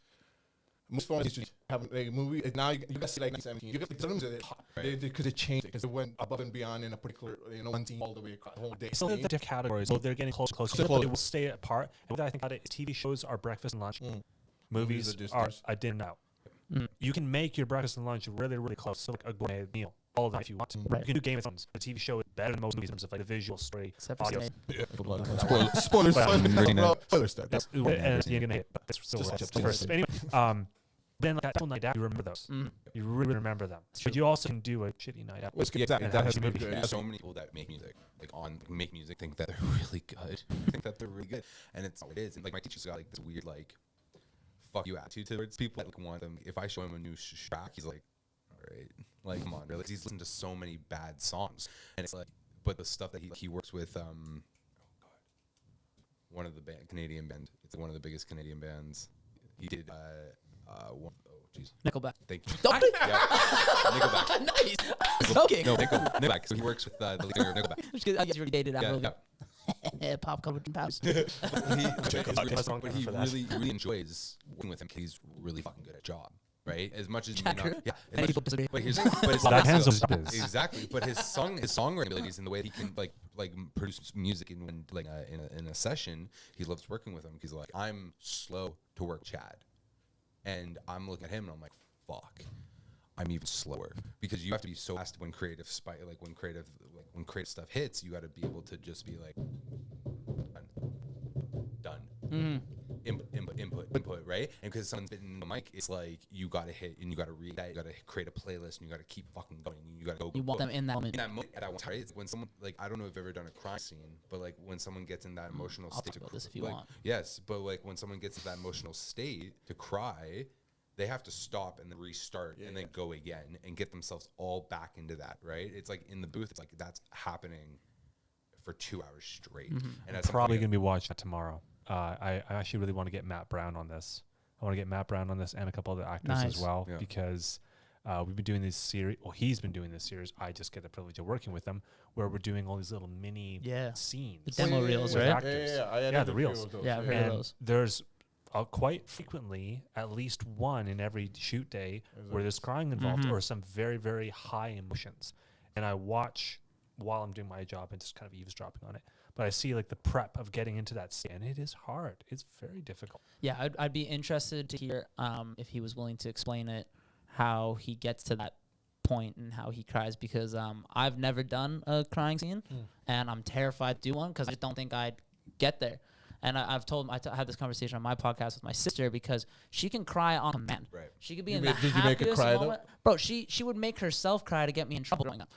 most films used to have a movie. Now you can see like 1917. You get films that because they changed it because it went above and beyond in a particular one scene all the way across the whole day. So they're different categories. So they're getting closer. But they will stay apart. And what I think about it is TV shows are breakfast and lunch. Movies are a dinner and out. You can make your breakfast and lunch really, really close. So like a gourmet meal. All of that if you want to. Right. You can do Game of Thrones. The TV show is better than most movies in terms of like the visual story, Except for audio. Sinead. Spoilers. Spoilers stuff. And you're gonna hit. But that's still first. But anyway, then like that whole night out, you remember those. You really remember them. But you also can do a shitty night out. Exactly. That has a movie. There's so many people that make music, make music, think that they're really good. Think that they're really good, and it's how it is. And like my teacher's got like this weird like fuck you attitude towards people that like want them. If I show him a new track, he's like, all right, like come on, really. He's listened to so many bad songs, and it's like, but the stuff that he works with, one of the Canadian band. It's one of the biggest Canadian bands. He did Nickelback. Thank you. Don't Yeah, Nickelback. Nice. Joking. No, Nickelback. So he works with the leader of Nickelback. Just 'cause I guess you already dated out a Yeah, little yeah. bit. Pop culture and pops. But he really enjoys working with him. 'Cause he's really fucking good at job, right? As much as you may not, yeah. Many people disagree. But his That hands up is. exactly. But his songwriting abilities and the way he can like produce music in in a session, he loves working with him. He's like, I'm slow to work Chad. And I'm looking at him and I'm like, fuck, I'm even slower because you have to be so fast when creative when creative stuff hits, you got to be able to just be like, done. Input, right? And because someone's been the mic, it's like you got to hit and you got to read that, you got to create a playlist and you got to keep fucking going. You got to go. You want them in that moment. In that moment, at that one time, it's when someone like I don't know if you've ever done a crime scene, but like when someone gets in that emotional I'll state talk about to this if you like, want. Yes, but like when someone gets to that emotional state to cry, they have to stop and then restart and then go again and get themselves all back into that, right? It's like in the booth, it's like that's happening for 2 hours straight. And that's Probably going to be watching that tomorrow. I actually really want to get Matt Brown on this. I want to get Matt Brown on this and a couple other actors as well because we've been doing this series. Well, he's been doing this series. I just get the privilege of working with him where we're doing all these little mini scenes. The demo reels, with right? actors. Yeah, the reels. Yeah, I've heard of And those. there's quite frequently at least one in every shoot day where there's crying involved or some very, very high emotions. And I watch while I'm doing my job and just kind of eavesdropping on it. But I see like the prep of getting into that scene, and it is hard. It's very difficult. Yeah, I'd be interested to hear if he was willing to explain it, how he gets to that point and how he cries, because I've never done a crying scene, and I'm terrified to do one because I just don't think I'd get there. And I've told him, I had this conversation on my podcast with my sister because she can cry on command. Right. She could be in the Did you make her happiest cry, though? moment. Bro, she would make herself cry to get me in trouble growing up.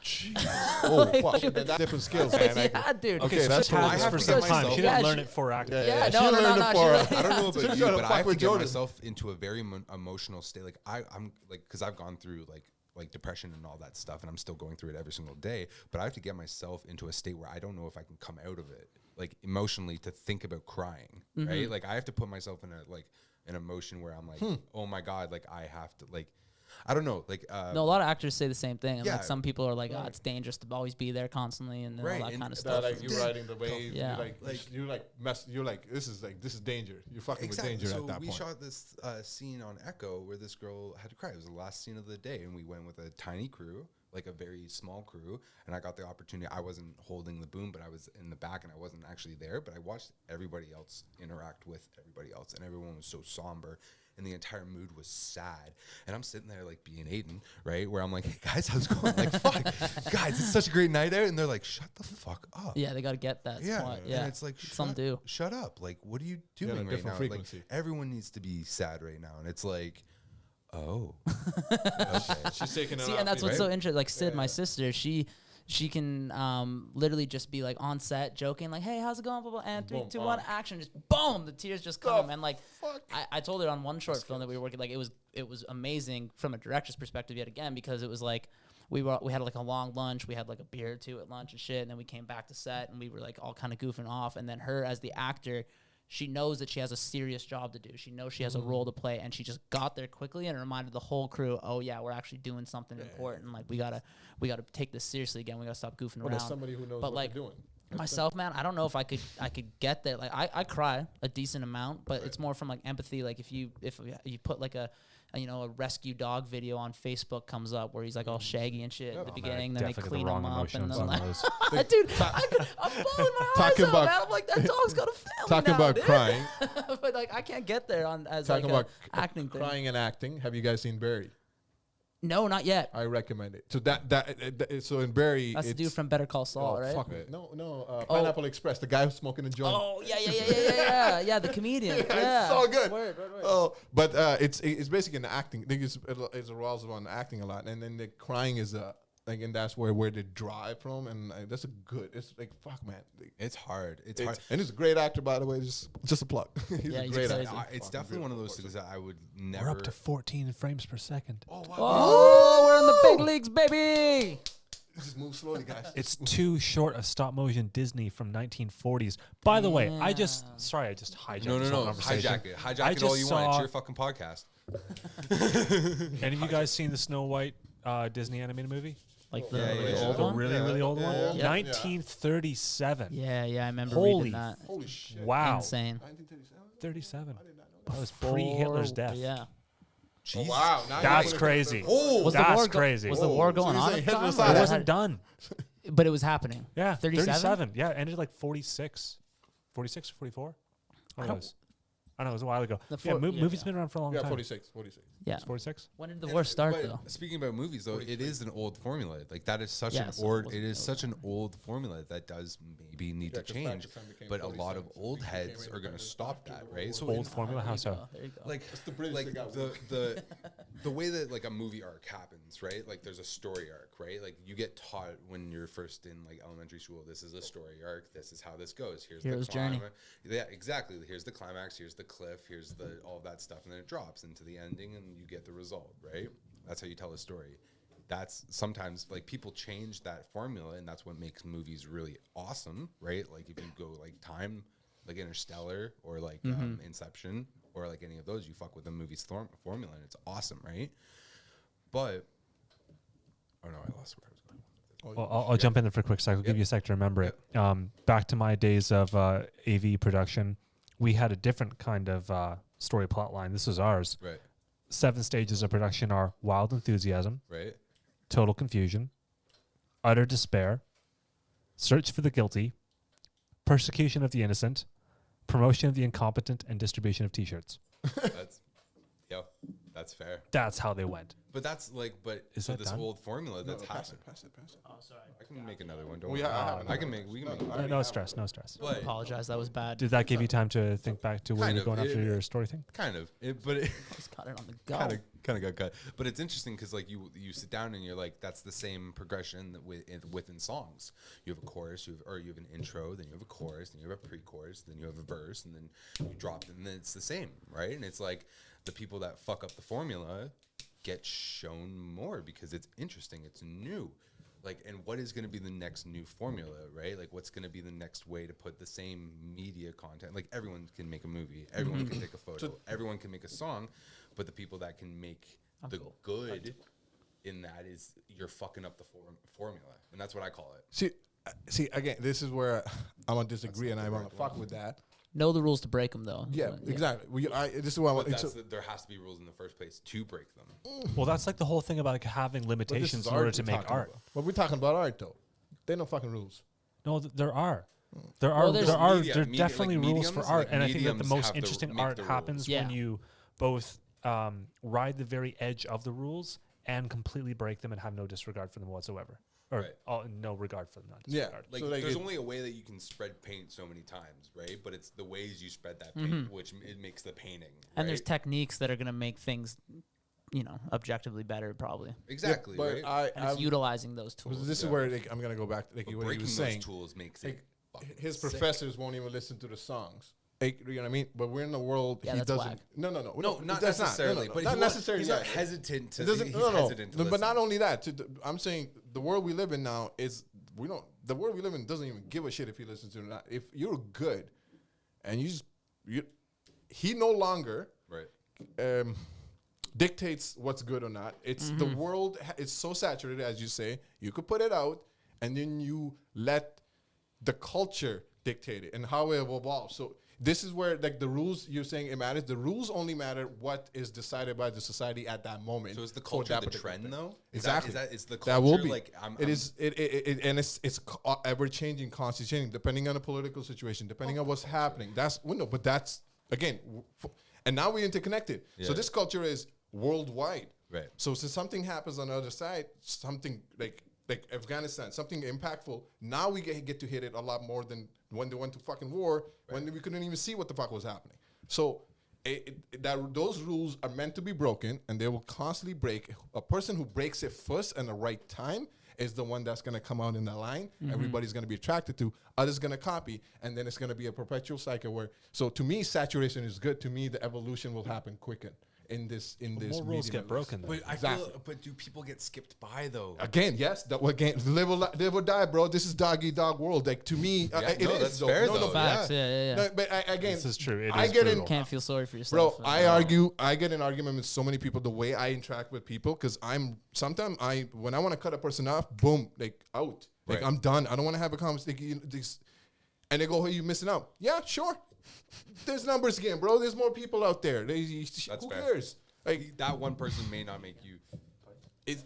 Oh, fuck. That's different skills, man. Yeah, dude. Okay, that's She cool. had this I for have to some get time. myself- She didn't Yeah, learn she- it for acting. Yeah, she no. learned it for- I don't know about She's you, trying to but I fuck have to with get Jordan. myself into a very emotional state. Like I'm like, because I've gone through like depression and all that stuff, and I'm still going through it every single day. But I have to get myself into a state where I don't know if I can come out of it, like emotionally, to think about crying. Right? Like I have to put myself in an emotion where I'm like, oh my god, like I have to like. I don't know, like No, a lot of actors say the same thing. And Yeah. like some people are like, oh, it's dangerous to always be there constantly and all that and kind of That, stuff. like you're riding the wave. Yeah. You're like this is danger. You're fucking with danger So at that we point. shot this scene on Echo where this girl had to cry. It was the last scene of the day, and we went with a tiny crew. like a very small crew, and I got the opportunity. I wasn't holding the boom, but I was in the back, and I wasn't actually there. But I watched everybody else interact with everybody else, and everyone was so somber, and the entire mood was sad. And I'm sitting there like being Aiden, right, where I'm like, "Hey guys, how's it going?" Like, "Fuck, guys, it's such a great night out," and they're like, "Shut the fuck up." Yeah, they got to get that. Yeah, spot. and it's like, some do. Shut up. Like, what are you Yeah, doing right different now? Like, frequency. everyone needs to be sad right now, and it's like, oh, okay. She's taking it See, off, and that's what's right? so interesting. Like Sid, my sister, she can literally just be like on set joking, like, "Hey, how's it going?" Blah, blah, and 3, Boom, 2, 1, action, just boom, the tears just come. And like, fuck? I told her on one short film that we were working, like it was amazing from a director's perspective yet again, because it was like we had like a long lunch, we had like a beer or two at lunch and shit, and then we came back to set and we were like all kind of goofing off, and then her as the actor, she knows that she has a serious job to do. She knows she has a role to play, and she just got there quickly and reminded the whole crew, "Oh yeah, we're actually doing something important. Like we gotta take this seriously again. We gotta stop goofing Well, around." there's somebody who knows But what like they're doing. myself, man, I don't know if I could get there. Like I cry a decent amount, but it's more from like empathy. Like if you put like a rescue dog video on Facebook comes up where he's like all shaggy and shit at the beginning, then they Definitely clean the him wrong up, emotion and on then some like, of those. dude, I'm bawling my eyes Talking out, about- man. I'm like, that dog's got a family Talking now, about dude. crying. But like I can't get there on as Talking like about a acting thing. crying and acting. Have you guys seen Barry? No, not yet. I recommend it. So so in Barry, That's the it's dude from Better Call Saul, oh, right? fuck it. No, Pineapple Express, the guy who's smoking a joint. Oh yeah, the comedian. Yeah, It's so good. Word. Oh, but it's basically an acting. I think it's revolves around acting a lot, and then the crying is like, and that's where they drive from, and that's a good. It's like fuck, man. It's hard. It's hard. And he's a great actor, by the way. Just a plug. He's Yeah, a he's great crazy. actor. It's definitely one of those things that I would never. We're up to 14 frames per second. Oh, wow. Oh, we're in the big leagues, baby. Just move slowly, guys. It's too short of stop motion Disney from 1940s. By the way, I just hijacked No, this whole conversation. hijack it. I Hijack it all just you want. It's saw- your fucking podcast. Any of you guys seen the Snow White Disney animated movie? Like the, Yeah, the yeah, old The one. really old one? Yeah. 1937. Yeah, I remember Holy reading that. Holy shit. Wow. Insane. 1937? 37. I did not know That was pre-Hitler's Before- death. Yeah. Oh, wow. Now That's you're crazy. Oh, Was the That's war crazy. Was the war So going you're on? saying at the time, Hitler's or side It had- wasn't done. But it was happening. Yeah, 37? 37. Yeah, ended like 46. 46 or 44? I I don't- don't know. I know, it was a while ago. The Yeah, four- yeah, movies yeah. been around for a long yeah, time. 46. Yeah. It's 46? When did the war start, But though? Speaking about movies, though, it is an old formula. Like that is such Yeah, an so old. it It is wasn't- such an old formula that does maybe need Yeah, to 'cause change. Pakistan became But a lot of 47, so old we became heads are going to independent stop after that, World right? War So II. Old formula, how so? There you go. like It's the British like that got the way that like a movie arc happens, right? Like there's a story arc, right? Like you get taught when you're first in like elementary school, this is a story arc, this is how this goes. Here's Hero's the journey. climax. Yeah, exactly. Here's the climax, here's the cliff, here's the all of that stuff, and then it drops into the ending and you get the result, right? That's how you tell a story. That's sometimes like people change that formula, and that's what makes movies really awesome, right? Like if you go like time, like Interstellar or like Inception or like any of those, you fuck with the movie's formula and it's awesome, right? But oh no, I lost where I was going. Well, I'll jump in there for a quick sec. I'll give you a sec to remember it. Back to my days of AV production, we had a different kind of story plot line. This was ours. Right, 7 stages of production are wild enthusiasm, right, total confusion, utter despair, search for the guilty, persecution of the innocent, promotion of the incompetent, and distribution of T-shirts. that's that's fair. That's how they went. But that's like, Is so that this done? old formula that's pass happened. it. Oh, sorry. I can make another one. Don't We worry. have I can make. We can make. I already No have stress, no stress. But Apologize, that was bad. Did that give you time to think back to where Kind you're of. going after It- your story thing? kind of, but it Just got it on the go. kind of got cut. But it's interesting because like you sit down and you're like, that's the same progression that within songs. You have a chorus, you have an intro, then you have a chorus, then you have a pre-chorus, then you have a verse, and then you drop it, and then it's the same, right? And it's like the people that fuck up the formula get shown more because it's interesting, it's new. Like, and what is going to be the next new formula, right? Like, what's going to be the next way to put the same media content? Like, everyone can make a movie, everyone can take a photo, everyone can make a song, but the people that can make the good in that is you're fucking up the formula, and that's what I call it. See, again, this is where I'm gonna disagree, and I'm gonna fuck with that. Know the rules to break them, though. Yeah, So, exactly. This is what I But want. there has to be rules in the first place to break them. Well, that's like the whole thing about like having But this limitations is in order art to we're make talking art. about. But we're talking about art, though. There ain't no fucking rules. No, there are. There Well, are there's there are media- there are media- definitely like rules for mediums, art, like and I think that the mediums most have to interesting make art the happens rules. when Yeah. you both ride the very edge of the rules and completely break them and have no disregard for them whatsoever, or Right. no regard for them, not Yeah. disregard. Like, So, like, there's it- only a way that you can spread paint so many times, right? But it's the ways you spread that paint, which it makes the painting. And there's right? techniques that are gonna make things, objectively better, probably. exactly But right. And it's utilizing those tools. This is Yeah. where like, I'm gonna go back to like But what he breaking was those saying. tools makes Like, it fucking his sick. professors won't even listen to the songs. Like, you know what I mean? But we're in a world Yeah, he that's doesn't. whack. No, No, not that's necessarily. No, But not he necessarily. He's yeah. not hesitant to. It doesn't. He's No, no. hesitant to But not listen. only that. I'm saying the world we live in now is we don't. The world we live in doesn't even give a shit if you listen to it or not. If you're good, and he no longer Right. dictates what's good or not. It's the world. It's so saturated, as you say. You could put it out, and then you let the culture dictate it and how it will evolve. So this is where like the rules you're saying it matters. The rules only matter what is decided by the society at that moment. So is the for culture that the particular trend thing. though? Exactly. Is that is the culture That will be. like It is. It and it's ever changing, constantly changing, depending on the political situation, depending on what's happening. That's no, but that's again, and now we're interconnected. So Yeah. this culture is worldwide. Right. So since something happens on the other side, something like Afghanistan, something impactful. Now we get to hit it a lot more than when they went to fucking war, when we couldn't even see what the fuck was happening. So those rules are meant to be broken, and they will constantly break. A person who breaks it first and the right time is the one that's going to come out in the line. Everybody's going to be attracted to. Others going to copy, and then it's going to be a perpetual cycle where. So to me, saturation is good. To me, the evolution will happen quicker in this. More rules get broken. But I Exactly. feel. But do people get skipped by though? Again, yes. Again, live or die, bro. This is dog eat dog world. Like to me, Yeah, it no, is that's though. fair, No, no, though. Facts. Yeah. no, but again, This is true. It I is get brutal. in, Can't feel sorry for bro. yourself. I get in argument with so many people. The way I interact with people, because sometimes when I want to cut a person off, boom, like out. Like Right. I'm done. I don't want to have a conversation. And they go, "Hey, you missing out?" Yeah, sure. There's numbers again, bro. There's more people out there. Who fair. cares? Like That one person may not make you it's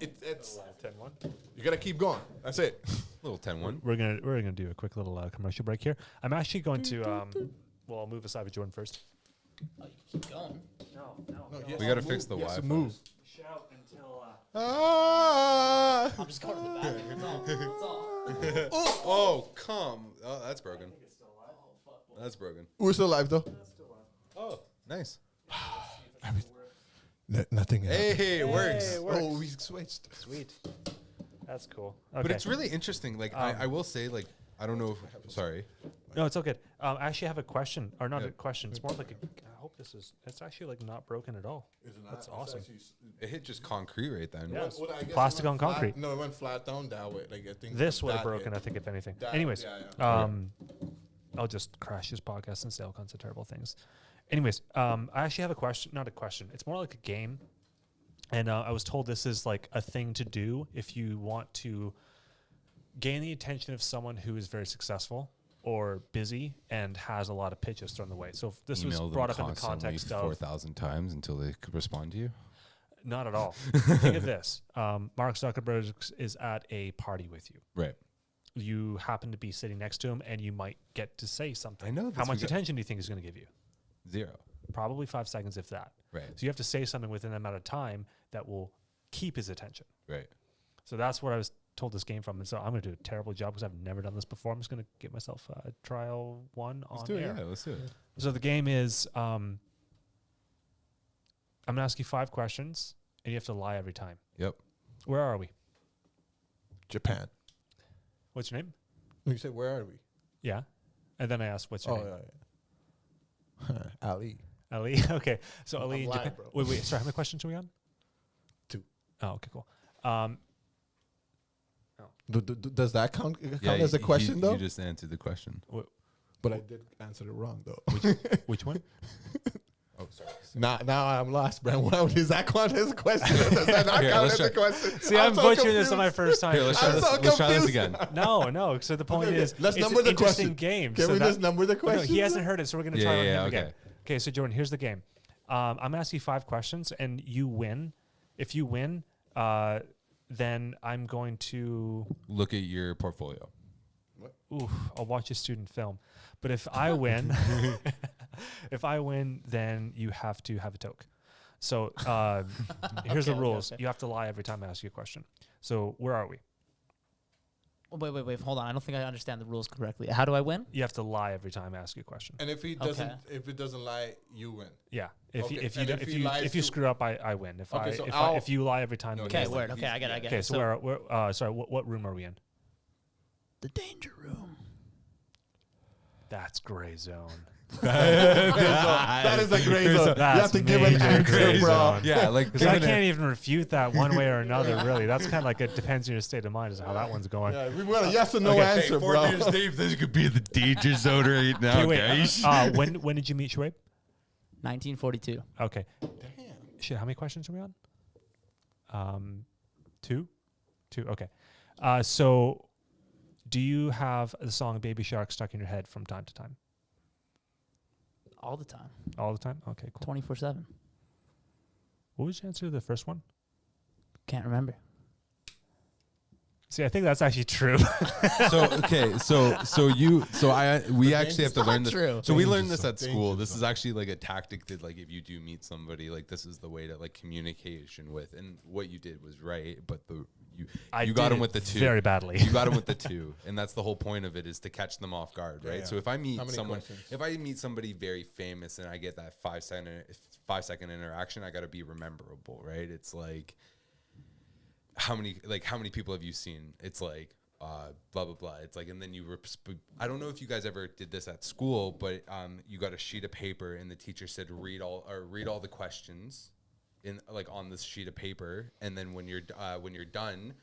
10-1. you gotta keep going. That's it. little 10-1. We're gonna do a quick little commercial break here. I'm actually going to well, I'll move aside with Jordan first. Keep going. No. he has We to gotta fix move. the He has to Wi-Fi. move. Shout until. Ah. I'm just going to the bathroom. That's all. Oh, come. Oh, that's broken. That's broken. We're still alive though. Oh, nice. Nothing. Hey, it works. Oh, we switched. Sweet. That's cool. But it's really interesting. Like I will say, like I don't know if sorry. No, it's all good. I actually have a question, or not Yeah. a question. It's more like I hope this is. It's actually like not broken at all. That's awesome. It hit just concrete right then. Yeah. Well, I guess Plastic it on went flat- concrete. No, it went flat down that way. Like I think This would have that broken, hit. I think, if anything. That- Anyways, yeah. I'll just crash this podcast and say all kinds of terrible things. Anyways, I actually have a question. Not a question. It's more like a game. And I was told this is like a thing to do if you want to gain the attention of someone who is very successful or busy and has a lot of pitches thrown the way. So if this was brought up in the context of 4,000 times until they could respond to you. not at all. Think of this: Mark Zuckerberg is at a party with you. Right. You happen to be sitting next to him, and you might get to say something. I know, How that's much what- attention do you think he's going to give you? 0. Probably 5 seconds, if that. Right. So you have to say something within that amount of time that will keep his attention. Right. So that's what I was told this game from. And so I'm going to do a terrible job because I've never done this before. I'm just going to give myself a trial one Let's on do it. air. Yeah, let's do it. So the game is I'm going to ask you 5 questions, and you have to lie every time. Yep. Where are we? Japan. What's your name? You said where are we? Yeah. And then I asked, what's your Oh name? yeah. Ali. Ali. Okay. So Ali I'm in lying, Japan. bro. Wait. Sorry, how many questions are we on? 2. Oh, okay, cool. Does that count as a question though? You just answered the question. But I did answer it wrong though. Which one? Oh, sorry. Now I'm lost, Brent. What is that count as a question? Does that not count as a question? See, I'm so butchering this on my confused. first time. Here, let's I'm try this so again. No. So the point is, Let's it's number an the interesting question. game. Can so we that- just number the No, question? he hasn't heard it, so we're gonna try Yeah, on yeah, him okay. again. Okay, so Jordan, here's the game. I'm gonna ask you 5 questions, and you win. If you win, then I'm going to. Look at your portfolio. Ooh, I'll watch a student film. But if I win, then you have to have a toke. So here's the Okay, rules. okay. You have to lie every time I ask you a question. So where are we? Wait. Hold on. I don't think I understand the rules correctly. How do I win? You have to lie every time I ask you a question. And if he doesn't, if it doesn't lie, you win. Yeah. If Okay, you if and you if if he you lies if you to- screw up, I win. If Okay, I so if you lie every time. No, then Okay, you win. word. Okay, I get it. Okay, so where sorry, what room are we in? The danger room. That's gray zone. That is a great zone. You have That's to give an major answer, gray bro. zone. Yeah, like Because I can't even refute that one way or another, really. That's kind of like it depends on your state of mind as to how that one's going. Yeah, we want a yes or no Okay. answer, bro. Dave, this could be the danger zone right now, Okay, wait. guys. When did you meet Shoaib? 1942. Okay. Damn. Shit, how many questions are we on? 2? 2, okay. So do you have the song Baby Shark stuck in your head from time to time? All the time. All the time? Okay, cool. 24/7. What was your answer to the first one? Can't remember. See, I think that's actually true. So okay, we actually have to learn this. true. So we Danger learned this zone, at school. danger This is zone. actually like a tactic that like if you do meet somebody, like this is the way to like communication with. And what you did was right, but you got did him with the 2 very badly. You got him with the 2, and that's the whole point of it is to catch them off guard, right? Yeah. So if I meet How many someone, questions? if I meet somebody very famous and I get that 5-second interaction, I got to be memorable, right? It's like how many people have you seen? It's like blah blah blah. It's like, and then I don't know if you guys ever did this at school, but you got a sheet of paper and the teacher said read all the questions in like on this sheet of paper, and then when you're done,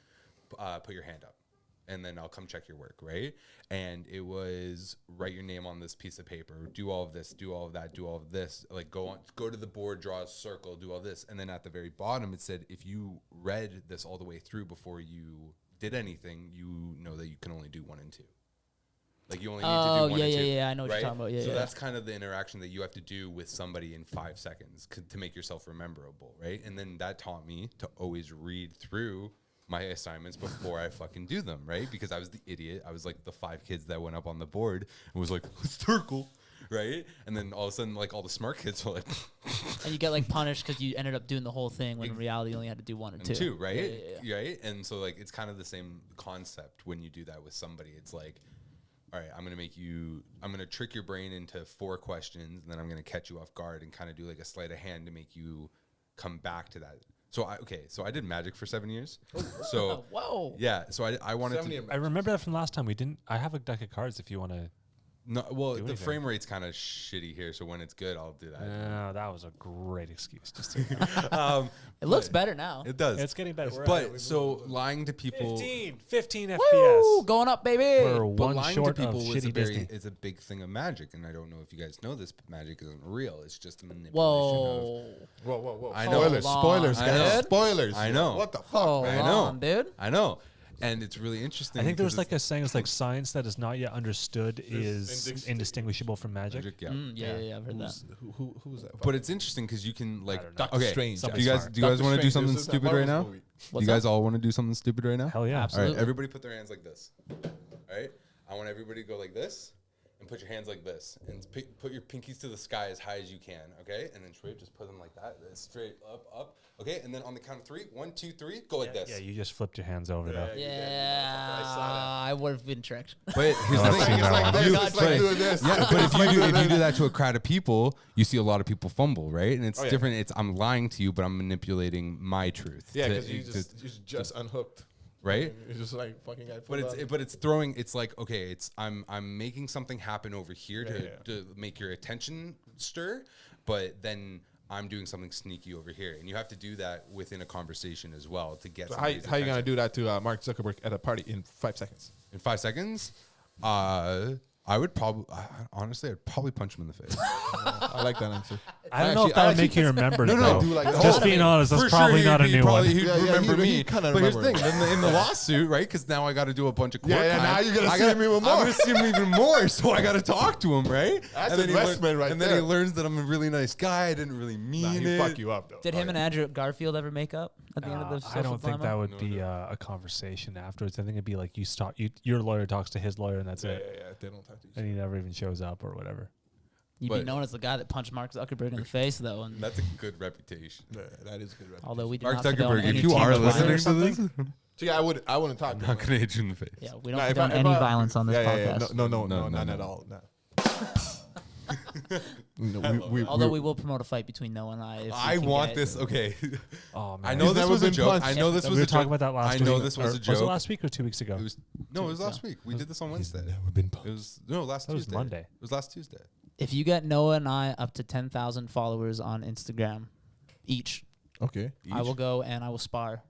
put your hand up, and then I'll come check your work, right? And it was write your name on this piece of paper, do all of this, do all of that, do all of this, like go to the board, draw a circle, do all this, and then at the very bottom it said if you read this all the way through before you did anything, you know that you can only do 1 and 2. Like you only need to do 1 and 2. yeah. I know what right? you're talking about. Yeah, so yeah. that's kind of the interaction that you have to do with somebody in 5 seconds to make yourself memorable, right? And then that taught me to always read through my assignments before I fucking do them, right? Because I was the idiot. I was like the 5 kids that went up on the board and was like, circle, right? And then all of a sudden, like all the smart kids were like, And you get like punished because you ended up doing the whole thing when in reality you only had to do 1 or 2. and 2, right? Yeah. Right? And so like it's kind of the same concept when you do that with somebody. It's like, all right, I'm gonna trick your brain into 4 questions, and then I'm gonna catch you off guard and kind of do like a sleight of hand to make you come back to that. So I did magic for 7 years. So Whoa. yeah, so I wanted 70 to. of I remember that from last time. I have a deck of cards if you want to. No, well, do the anything. frame rate's kind of shitty here, so when it's good, I'll do that. No, that was a great excuse. Just to It looks better now. It does. it's getting better. But so lying to people, 15 Woo! FPS. Going up, baby. We're but one lying short to people of is shitty Disney. is a big thing of magic, and I don't know if you guys know this, but magic isn't real. It's just a manipulation. Whoa. Whoa. I know. Spoilers, Hold on, spoilers, I guys. know. Spoilers. I know. What the fuck? Hold I know. on, dude. I know, and it's really interesting. I think there's because like a saying, it's like science that is not yet understood is indistinguishable from magic. magic, yeah. Yeah, I've heard that. Who's that? But it's interesting because you can like. I don't know. Doctor Okay, Strange. do Somebody's you guys smart. do you guys Doctor want to do Strange. something This is a stupid right Marvel now? movie. What's you guys up? all want to do something stupid right now? Hell yeah. All Absolutely. right, everybody put their hands like this. All right, I want everybody to go like this and put your hands like this and put your pinkies to the sky as high as you can. Okay, and then Shoaib, just put them like that, straight up. Okay, and then on the count of 3, 1, 2, 3, go like this. Yeah, you just flipped your hands over though. Yeah, I would have been tricked. But here's the I've thing. seen that one. You- It's like doing this. Yeah, but if you do that to a crowd of people, you see a lot of people fumble, right? And it's Oh, yeah. different. It's I'm lying to you, but I'm manipulating my truth. Yeah, to- because you just unhooked. right. You're just like fucking guy. But it's throwing. It's like okay, I'm making something happen over here Yeah. to make your attention stir, but then I'm doing something sneaky over here, and you have to do that within a conversation as well to get. So somebody's how you gonna attention. do that to Mark Zuckerberg at a party in 5 seconds? In 5 seconds? I would probably, honestly, I'd probably punch him in the face. I like that answer. I don't know if that would make you remember. No, it, no, I though. do like that. Just being honest, that's probably not a new one. He'd remember me. He kinda But here's the thing: remember in the lawsuit, right? Because now I got to do a bunch of court Yeah, time. now you're gonna I see gotta- him even more. I'm gonna see him even more. So I got to talk to him, right? That's and then investment right And then there. he learns that I'm a really nice guy. I didn't really mean Nah, it. he fuck you up though. Did him and Andrew Garfield ever make up at the end of the I social don't think dilemma? that would be a conversation afterwards. I think it'd be like your lawyer talks to his lawyer, and that's Yeah, it. yeah, yeah. They don't talk to each And he never even shows up or whatever. You'd be But- known as the guy that punched Mark Zuckerberg in the face, though. And That's a good reputation. Yeah, that is good. Reputation. although we do Mark not condone Zuckerberg, any if you team are violence. listening to this, So yeah, I wouldn't talk. I'm to not him. gonna hit you in the face. Yeah, we don't Nah, if condone I- if any I- violence on this Yeah, podcast. no, No, none no. at all. No. Although we will promote a fight between Noah and I. If we I can want get this. it. Okay, Oh man, I know He's this never was a been joke. punched. I know this we was were a talking joke. about that last I week. know this was Or a Was it joke. last week or 2 weeks ago? It was last week. We did this on Wednesday. Never been It was last That was Tuesday. Monday. It was last Tuesday. If you get Noah and I up to 10,000 followers on Instagram each, Okay. I will go and I will spar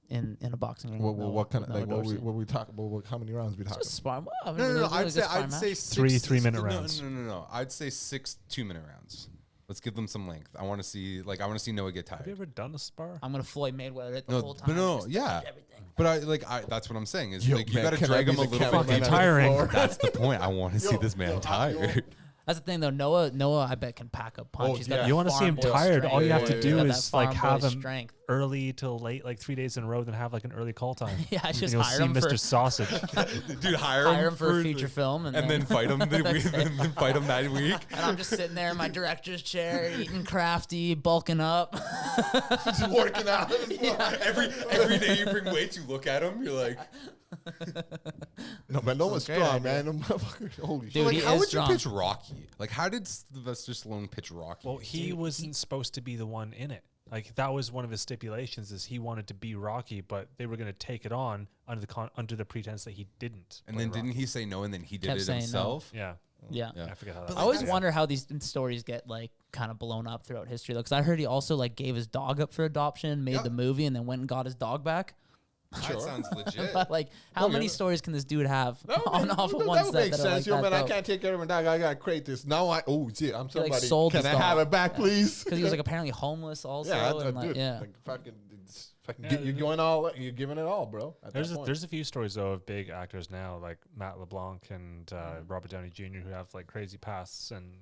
in a boxing ring. with Noah- What kind with of Noah like Dorsey. what we talk about? How many rounds we talking? Just spar. Well, I mean, No. really I'd good say spar I'd match. say Three 3-minute no, rounds. No. I'd say 6 2-minute rounds. Let's give them some length. I want to see Noah get Have you tired. ever done a spar? I'm gonna Floyd Mayweather it the No, whole but time. no, just yeah. touch everything. But that's what I'm saying is Yo, like you man, got to can I drag be him a the little cameraman bit on the deeper. tiring. That's the point. I want to see this man tired. That's the thing, though. Noah, I bet can pack a punch. Oh, He's yeah. got that You want to see farm him boy tired? All you strength. have to Yeah, do yeah, Got is that like farm have boy him strength. early till late, like 3 days in a row, then have like an early call time. Yeah, I And just you'll hire see him Mr. for Sausage. Dude, hire him for a feature film, and then fight him. Then fight him that week. And I'm just sitting there in my director's chair, eating crafty, bulking up. Just working out. Every day you bring weights, you look at him, you're like, No, man, no one's great strong, idea. man. Them motherfuckers, holy Dude, shit. like he how is would strong. you pitch Rocky? Like how did Sylvester Stallone pitch Rocky? Well, he wasn't supposed to be the one in it. Like that was one of his stipulations, is he wanted to be Rocky, but they were going to take it on under the pretense that he didn't. and play then didn't Rocky. he say no? And then he did Kept it saying no. himself. Yeah, Yeah. Yeah. I forget how But that. I always happened. wonder how these stories get like kind of blown up throughout history. Because I heard he also like gave his dog up for adoption, made Yeah. the movie, and then went and got his dog back. That sounds legit. But like, how Okay. many stories can this dude have No, on man, off of that one would set make that are sense, like yo, that man. I dope? can't take care of my dog. I gotta create this. Now I'm somebody. sold Can his I have dog. it back, please? Because he was like apparently homeless also. yeah, and like, dude, yeah. like fucking Yeah, you're going all, you're giving it all, bro. At There's that point. there's a few stories though of big actors now, like Matt LeBlanc and Robert Downey Jr., who have like crazy pasts, and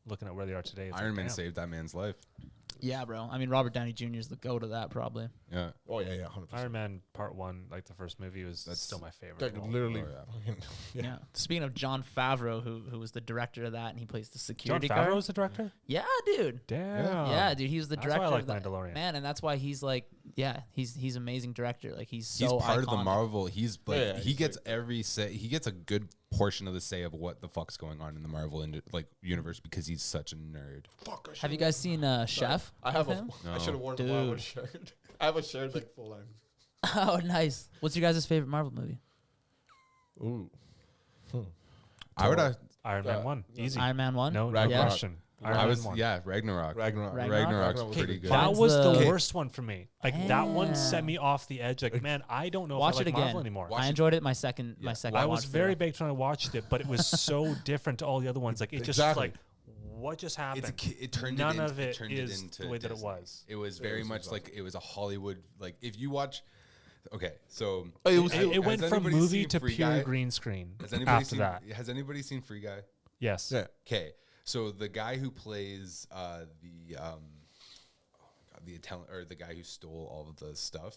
looking at where they are today, it's Iron like, Man damn. saved that man's life. Yeah, bro. I mean, Robert Downey Jr. is the go to that probably. Yeah. Oh yeah, 100%. Iron Man Part 1, like the first movie, that's still my favorite. Like, of all. literally, Oh, fucking- Yeah. Speaking of Jon Favreau, who was the director of that, and he plays the Jon security Favreau guard. was the director. Yeah, dude. Damn. Yeah, dude. He was the That's why director I like of that. Mandalorian. Man, and that's why he's like, yeah, he's amazing director. Like he's so He's part of the iconic. Marvel. He's like Yeah, he he's gets every say. He gets a good portion of the say of what the fuck's going on in the Marvel universe because he's such a nerd. Fuck, Have you guys seen Chef? I have with a. him? I No. should have worn a Dude. Marvel shirt. I have a shirt like full on. Oh, nice. What's your guys' favorite Marvel movie? Ooh. I would. Iron Man 1, easy. Iron Man 1? No Ragnarok. question. Iron I Man was 1. Ragnarok. Ragnarok. Ragnarok's was pretty good. That Mine's was the the- worst one for me. Like that one set Damn. me off the edge. Like, man, I don't know Watch if I it like again. Marvel anymore. Watch I it. enjoyed it my second I was watch very through. baked when I watched it, but it was so different to all the other ones. Like it just Exactly. like, what just happened? It turned None it into, of it turned is it into the way that it Disney. was. It was very was much exactly. like it was a Hollywood. Like if you watch, okay, so It was- It went has from anybody movie seen to Free pure Guy? green screen Has anybody after seen? that. Has anybody seen Free Guy? Yes. Yeah. Okay, so the guy who plays the Italian or the guy who stole all of the stuff,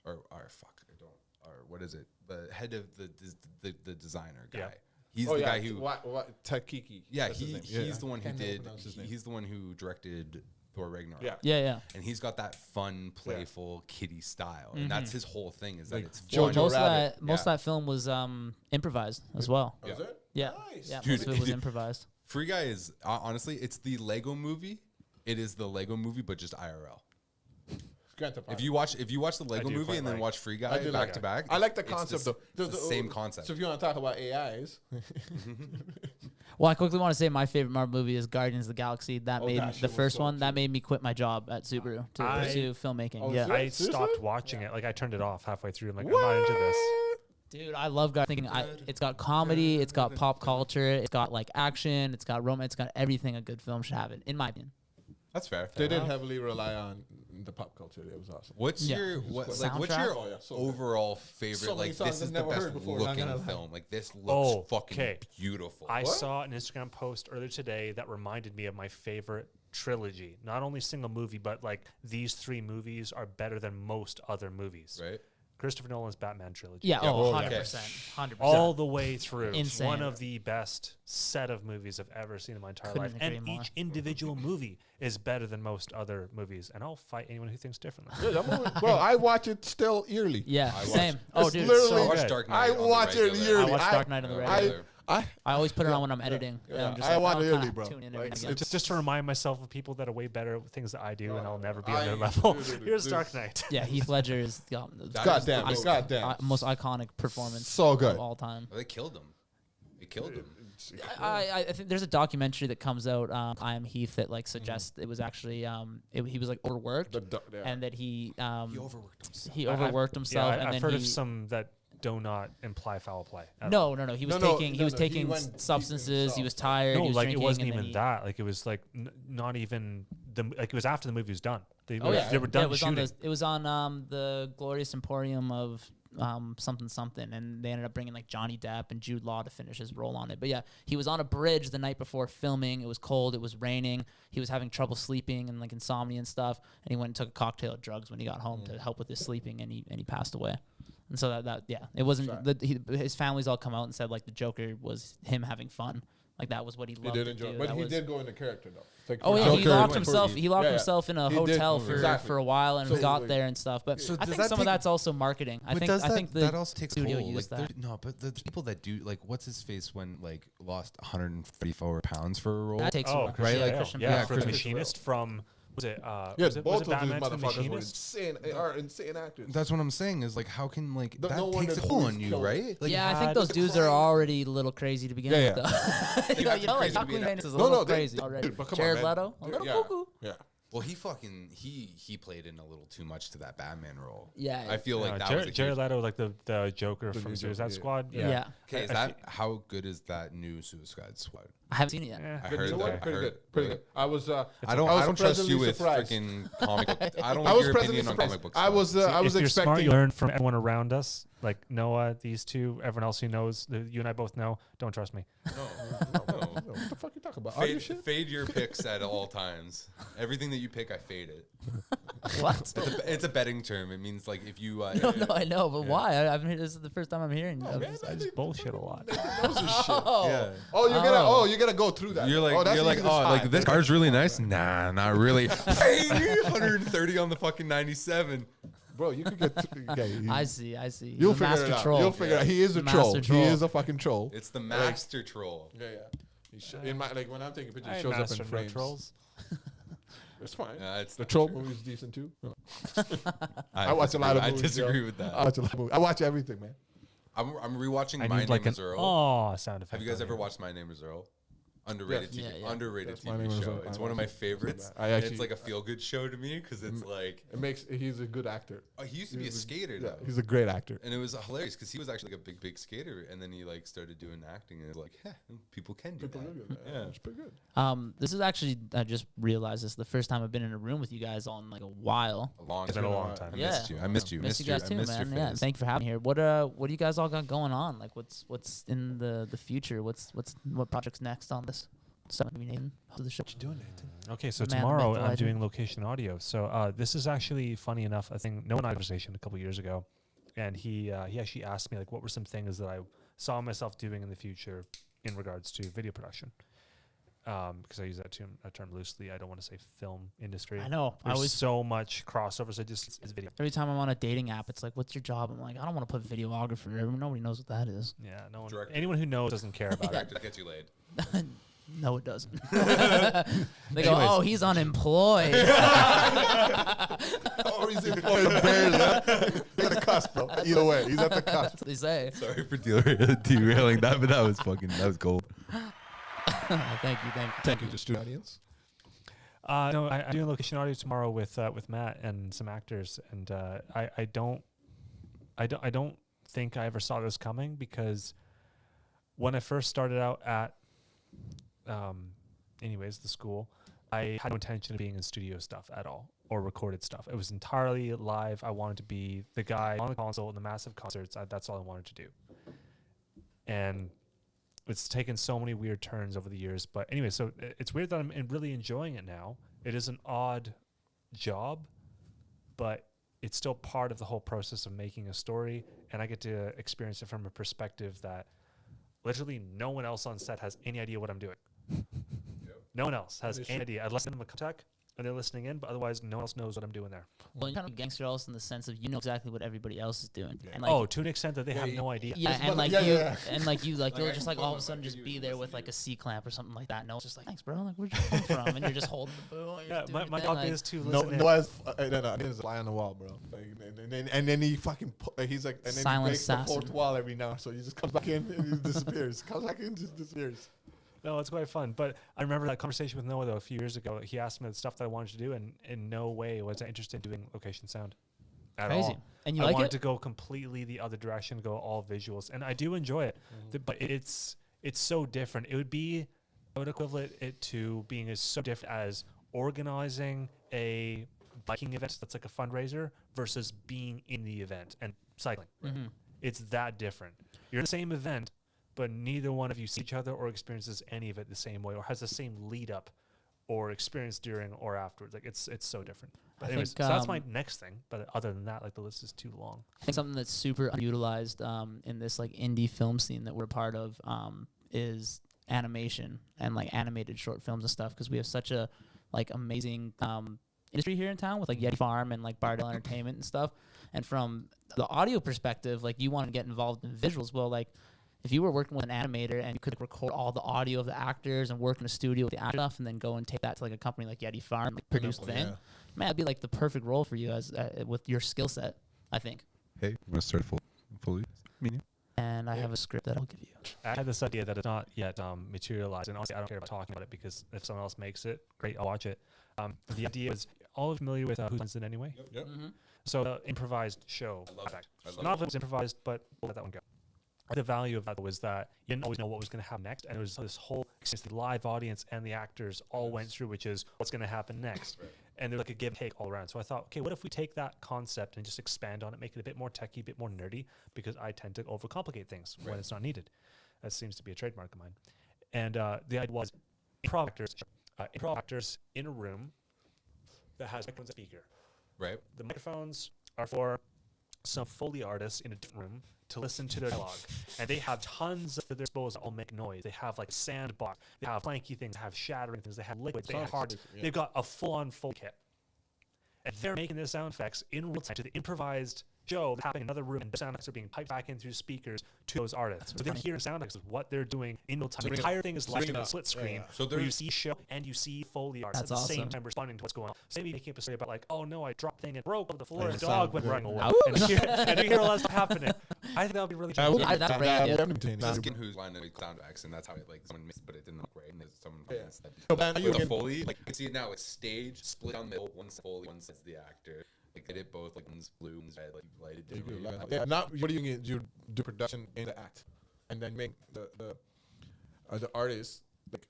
or fuck, I don't, or what is it? The head of the designer guy. Yeah. He's Oh the yeah. guy who. What? Takiki. Yeah, That's his name. he's the one who Can't never did. pronounce his name. He's the one who directed Thor Ragnarok. Yeah. Yeah. And he's got that fun, playful, kiddie style, and Mm-hmm. that's his whole thing. Is that Like it's Jojo fun. Most of Rabbit. that most of Yeah. that film was improvised as well. Oh, is it? Yeah. Nice. Yeah, Dude, most of it was improvised. Free Guy is honestly, it's the Lego Movie. It is the Lego Movie, but just IRL. Grand Theft If Auto. you watch the Lego do movie quite and then like- watch Free I Guy do back like to it. back, I like the it's concept the, though. it's the same concept. So if you want to talk about AIs, Well, I quickly want to say my favorite Marvel movie is Guardians of the Galaxy. That Oh, made that shit the was first dope one. That too. made me quit my job at Subaru to I- pursue filmmaking. Oh, yeah. is it? I Seriously? stopped watching it. Like I turned it off halfway through. I'm like, I'm not into this. Dude, I love God thinking. It's got comedy, it's got pop culture, it's got like action, it's got romance, it's got everything a good film should have. In my opinion. That's fair. They did heavily rely on the pop culture. It was awesome. What's Yeah. your what's your Soundtrack? So good. overall favorite? So many Like songs this is I've the never best heard before, not looking gonna lie. film. Like this looks Oh, fucking okay. beautiful. I What? saw an Instagram post earlier today that reminded me of my favorite trilogy. Not only single movie, but like these 3 movies are better than most other movies. right? Christopher Nolan's Batman trilogy. Yeah. Yeah, Oh, well, 100%. 100%. All the way through. Insane. One of the best set of movies I've ever seen in my entire Couldn't life. agree And more. each individual movie is better than most other movies. And I'll fight anyone who thinks differently. Yeah, that movie, bro, I watch it still yearly. Yeah. I watch- Same. Oh, It's dude. It's literally- I so watch good. Dark Knight. I on the watch it regular. yearly. I watch I- Dark Knight on the On the regular. regular. I always put it on when I'm editing. And I'm just I like, watch I'll it kinda early, bro. tune in Like, every now and it's Just to remind myself of people that are way better at things that I do, and I'll never be on I- their level. dude, Here's dude, Dark Knight. again. Yeah, Heath Ledger is the That Goddamn, is the- goddamn. most iconic performance So good. of all time. They killed him. They killed him. I think there's a documentary that comes out, I Am Heath, that like suggests it was actually he was like overworked and that he overworked himself. he overworked himself and I've then heard he of some that do not imply foul play. no he was taking he was he taking went deep substances. He himself. was tired. No, he was like it drinking, wasn't and then even that. Like it was like not even like it was after the movie was done. They Oh yeah, they were done it was shooting. on the Glorious Emporium of something, and they ended up bringing like Johnny Depp and Jude Law to finish his role on it. But yeah, he was on a bridge the night before filming. It was cold. It was raining. He was having trouble sleeping and like insomnia and stuff. And he went and took a cocktail of drugs when he got home to help with his sleeping, and he passed away. And so that yeah, it wasn't his family's all come out and said like the Joker was him having fun. Like that was what he loved did to enjoy, do. but That he was- did go into character though. Like Oh for yeah, he Joker, locked for- himself. He locked yeah, yeah. himself in a He did, hotel for exactly. a while and So, got like- there and stuff. But So I does think that some of take- that's also marketing. I But think does I think the that also takes studio toll. used Like, that. no, but the people that do like what's his face when like lost 134 pounds for a role. That takes a Oh, while. right, Christian like- Bale. Christian yeah, Bale. for the Christian Machinist from was it Yeah, was it both of these Batman to the motherfuckers were Machinist? insane actors. That's what I'm saying. Is like how can like No that wonder takes a the toll movies on you, kill. right? Like Yeah, I think had- those dudes are already a little crazy to begin Yeah, with. Though. you know, have to be like crazy to Joaquin be an Phoenix is a No, little no, crazy dude, already. but come on, Jared man. Leto, a little Yeah. cuckoo. Yeah. Well, he played in a little too much to that Batman role. Yeah, I feel like that was a Jared huge- Leto, like the Joker The from new Suicide Joker, Squad. Yeah. Okay, is I that how good is that new Suicide Squad? I haven't seen it yet. Yeah. I But heard you know that. what? Pretty I good. heard- Pretty good. I was. I don't trust you pleasantly with surprised. freaking comic book. I don't I like was your pleasantly opinion on surprised. comic books. I was. I was if you're smart, expecting. you learn from everyone around us. Like Noah, these two, everyone else who knows, you and I both know. Don't trust me. no. What the fuck you talking about? Audio shit? Fade your picks at all times. Everything that you pick, I fade it. What? It's a betting term. It means like if you. No, I know, but why? I haven't heard this is the first time I'm hearing. of man, this. I just bullshit a lot. Oh, Yeah. Oh, you gotta go through that. You're like, that's you're like, easy to oh, spot. like this car's really nice. Nah, not really. 130 on the fucking 97. Bro, you could get. I see. You'll He's a figure master it out. troll. You'll figure it out. He is a Master troll. He troll. is a fucking troll. It's the master troll. Yeah. In my like when I'm taking pictures, I it shows up master in no frames. trolls. It's fine. It's The not troll true. movie's decent too. I watch a lot of I movies, disagree yo. with that. I watch a lot of movies. I watch everything, man. I'm rewatching I My need like Name an Is Earl. oh sound effect. Have you guys on ever it. watched My Name Is Earl? Underrated Yes. TV, Yeah. underrated That's My Name TV Is show. Earl. It's I one of my watched it. favorites. I and actually- it's like a feel good show to me because it's like He's a good actor. he used to be a skater Yeah, though. he's a great actor. And it was hilarious because he was actually like a big skater, and then he like started doing acting, and it's like, people can do People that. do that. Yeah. It's pretty good. This is actually I just realized this is the first time I've been in a room with you guys all in like a while. A long It's been a long time. I Yeah. missed you. I missed you. Miss you guys too, I missed man. your Yeah, face. thank you for having me here. What do you guys all got going on? Like what's in the future? What project's next on this? So we name the show. Okay, so The man, the tomorrow myth, the I'm legend. doing location audio. So this is actually funny enough. I think Noah and I had a conversation a couple years ago, and he actually asked me like what were some things that I saw myself doing in the future in regards to video production. Because I use that term loosely. I don't want to say film industry. I know. I There's always so much crossover. So it's video. every time I'm on a dating app, it's like, "What's your job?" I'm like, "I don't want to put videographer." Nobody knows what that is. Yeah, no one. Director. Anyone who knows doesn't care about it. Director gets you laid. No, it doesn't. They go, "Oh, he's unemployed." Oh, he's in Florida Bears. He's at the cusp, bro. Either way, he's at the cusp. That's what they say. Sorry for derailing that, but that was gold. Thank you. Thank you to student audience. No, I'm doing location audio tomorrow with Matt and some actors, and I don't think I ever saw this coming, because when I first started out at, the school, I had no intention of being in studio stuff at all or recorded stuff. It was entirely live. I wanted to be the guy on the console in the massive concerts. That's all I wanted to do. And it's taken so many weird turns over the years. But anyway, so it's weird that I'm really enjoying it now. It is an odd job, but it's still part of the whole process of making a story. And I get to experience it from a perspective that literally no one else on set has any idea what I'm doing. No one else has any idea. Unless I'm a contact and they're listening in, but otherwise no one else knows what I'm doing there. Well, you're kind of gangster also in the sense of you know exactly what everybody else is doing. And like, to an extent that they have no idea. Yeah, and like you'll just like all of a sudden just be there with like a C clamp or something like that. No, it's just like, thanks, bro. Like, where'd you come from? And you're just holding the boo. Yeah, my job is to No, listen in. no, there's a lie on the wall, bro. Like, and then he fucking, he's like, and then Silent he breaks the assassin. fourth wall every now, so he just comes back in and he disappears. Comes back in, just disappears. No, it's quite fun. But I remember that conversation with Noah, though, a few years ago. He asked me the stuff that I wanted to do, and in no way was I interested in doing location sound at Crazy. all. And you I like wanted it? to go completely the other direction, go all visuals. And I do enjoy it. But it's so different. I would equivalent it to being as so different as organizing a biking event that's like a fundraiser versus being in the event and cycling. It's that different. You're in the same event, but neither one of you see each other or experiences any of it the same way or has the same lead up or experience during or afterwards. Like it's so different. But anyways, so that's my next thing. But other than that, like the list is too long. I think something that's super utilized in this like indie film scene that we're a part of is animation and like animated short films and stuff, because we have such a like amazing industry here in town with like Yeti Farm and like Bardell Entertainment and stuff. And from the audio perspective, like you want to get involved in visuals. Well, like if you were working with an animator and you could record all the audio of the actors and work in a studio with the actor stuff and then go and take that to like a company like Yeti Farm, like produce thing, man, that'd be like the perfect role for you as with your skill set, I think. Hey, I'm gonna start fully. And I have a script that I'll give you. I had this idea that it's not yet materialized, and honestly, I don't care about talking about it because if someone else makes it, great, I'll watch it. The idea is all familiar with Who Runs It Anyway? Yep. So the improvised show. Not all of it was improvised, but we'll let that one go. The value of that was that you didn't always know what was going to happen next, and it was this whole the live audience and the actors all went through, which is what's going to happen next. And there's like a give and take all around. So I thought, okay, what if we take that concept and just expand on it, make it a bit more techy, a bit more nerdy, because I tend to overcomplicate things when it's not needed. That seems to be a trademark of mine. And the idea was improv actors in a room that has microphones and speaker. Right. The microphones are for some Foley artists in a different room to listen to their dialogue. And they have tons of their disposal that all make noise. They have like sandbox, they have planky things, they have shattering things, they have liquids, they have hard. They've got a full-on Foley kit. And they're making the sound effects in real time to the improvised show that's happening in another room, and the sound effects are being piped back in through speakers to those artists. So they're hearing sound effects of what they're doing in real time. The entire thing is live in a split screen, So where you see show and you see Foley artists at the same time responding to what's going on. So maybe making up a story about like, oh no, I dropped thing and broke on the floor, and the dog went running away. And you hear all that stuff happening. I think that would be really cool. That's a great idea. Just getting who's line of sound effects, and that's how it like someone missed, but it didn't look right. And there's someone said, with a Foley, like you can see it now. It's staged, split down the middle. One side's Foley, one side's the actor. Like they did both, like one's blue, one's red, like lighted differently. Yeah, not what do you get? You do production in the act, and then make the artists like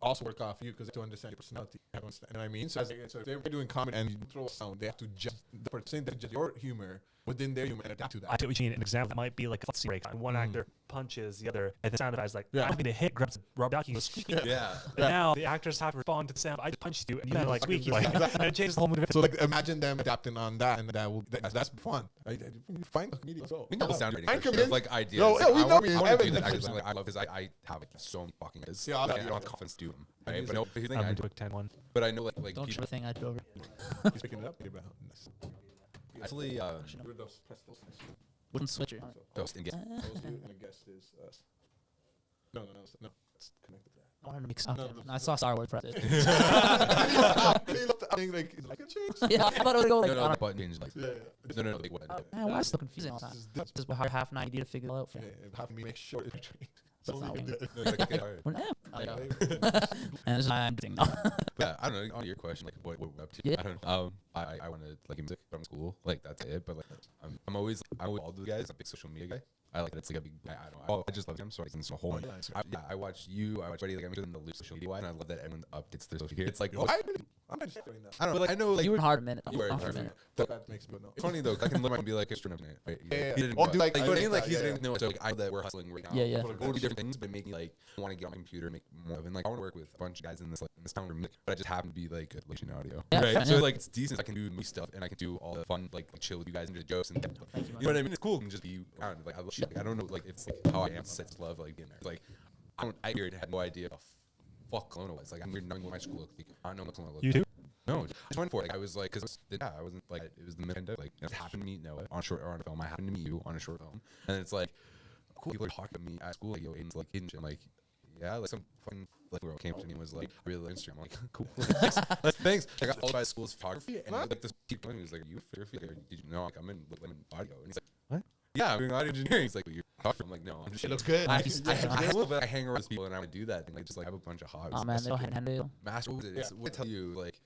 also work off you because to understand your personality. You know what I mean? So if they're doing comedy and you throw a sound, they have to just the person that just your humor within their humor and adapt to that. I get what you mean. An example might be like a scene break. And one actor punches the other, and the sound effect is like, I'm going to hit, grabs Rob Ducky, goes squeaky. Yeah. And now the actors have to respond to the sound. I just punched you, and you're like squeaky. And it changes the whole movie. So like imagine them adapting on that, and that's fun. Find a comedian. We know sound rating. Find For sure. comedians. Like ideas. No, Like, we I know want me. to do Evan. the actors. Like, I love because I have like so many fucking ideas. Yeah, I don't have confidence to do them. Right? But no, the thing I'm I going to do a 10-1. but I know like Don't people show a thing I'd over. He's picking it up. actually Wooden switcher. toast and get And a guest is us. No, it's connected to that. I wanted to mix up. I saw Star Wars. Press it. I think like it's like a change. Yeah, I thought it would go like. no, the button changed like no like what Man, why is it so confusing all the time? Just about half an idea to figure it out. Have me make sure it's That's not working. Hard. Well, yeah. And this is why I'm doing now. But I don't know. On your question, like what we're up to. Yeah. I don't know. I want to like music from school. Like that's it. But like I'm always all those guys. I'm a big social media guy. I like it. It's like a big. I don't know. I just love them. So I can see a whole. I watch you. I watch Buddy. Like I'm in the loose social media, and I love that everyone updates their social media. It's like I'm not doing that. I don't know. Like I know like You were hard a minute. You were Hard hard a a minute. That makes me know. It's funny though. 'Cause I can literally be like extra right? Yeah. He didn't Or go do like- you know what I mean? Like yeah, he yeah. didn't know. So like I know that we're hustling right now. Yeah, yeah. Go do different things, but make me like want to get on my computer, make more of it. And like I want to work with a bunch of guys in this town room, but I just happen to be like good listening audio. Yeah, Right. fair So enough. like it's decent. I can do me stuff and I can do all the fun like chill with you guys and do jokes and you know what I mean. It's cool and just be around. Like I love shit. Like, I don't know. Like it's like how I am. Such love like being there. Like I had no idea how fuck Kelowna was. Like I'm weird knowing what my school looked like. I don't know what Kelowna looked You like. too? No, just went for it. Like, I was like, because I wasn't like, it was the mid-pandemic. Like, it happened to meet Noah on a film. I happened to meet you on a short film, and it's like, cool. People are talking to me at school, like, yo, Aiden's like, Aiden, I'm like, yeah, like some fucking like girl came up to me and was like, I really like Instagram. I'm like, cool, thanks. I got followed by school's photography, and like this people he was like, are you photography? Like, did you know? Like, I'm in audio, and he's like, what? Yeah, I'm doing audio engineering. He's like, well, you're photographer. I'm like, no, I'm just. It looks good. I hang around with people and I would do that and like just like have a bunch of hobbies. Oh man, they go hand in hand. Master, what was it? Yeah. What tell you like.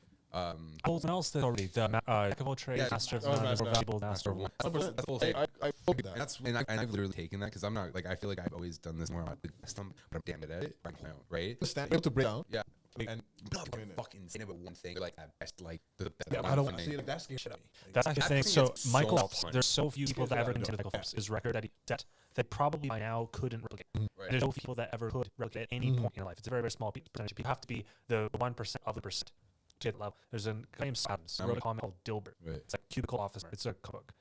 What else did already? The Jack of all trades, Yeah, master of oh, none, master- valuable master of one. That's the whole thing. I told you that. And I've literally taken that because I'm not like I feel like I've always done this more on my system, but I'm damn good at it. I'm my own, right? Understand. You have to break down. Yeah. And Not fucking insane about one thing, like at best, like the best. yeah, one I don't thing. see like that scares shit out of me. Like, That's actually the I thing. think So it's Michael so Phelps, fun. there's so few people that ever Yeah. consider Michael Phelps his record that he set that probably by now couldn't replicate. Right. There's no few people that ever could replicate at any point in your life. It's a very, very small percentage. You have to be the 1% of the percent to get that level. There's a guy named Adams who wrote a comic called Dilbert. Right. It's like Cubicle Officer. It's a comic book.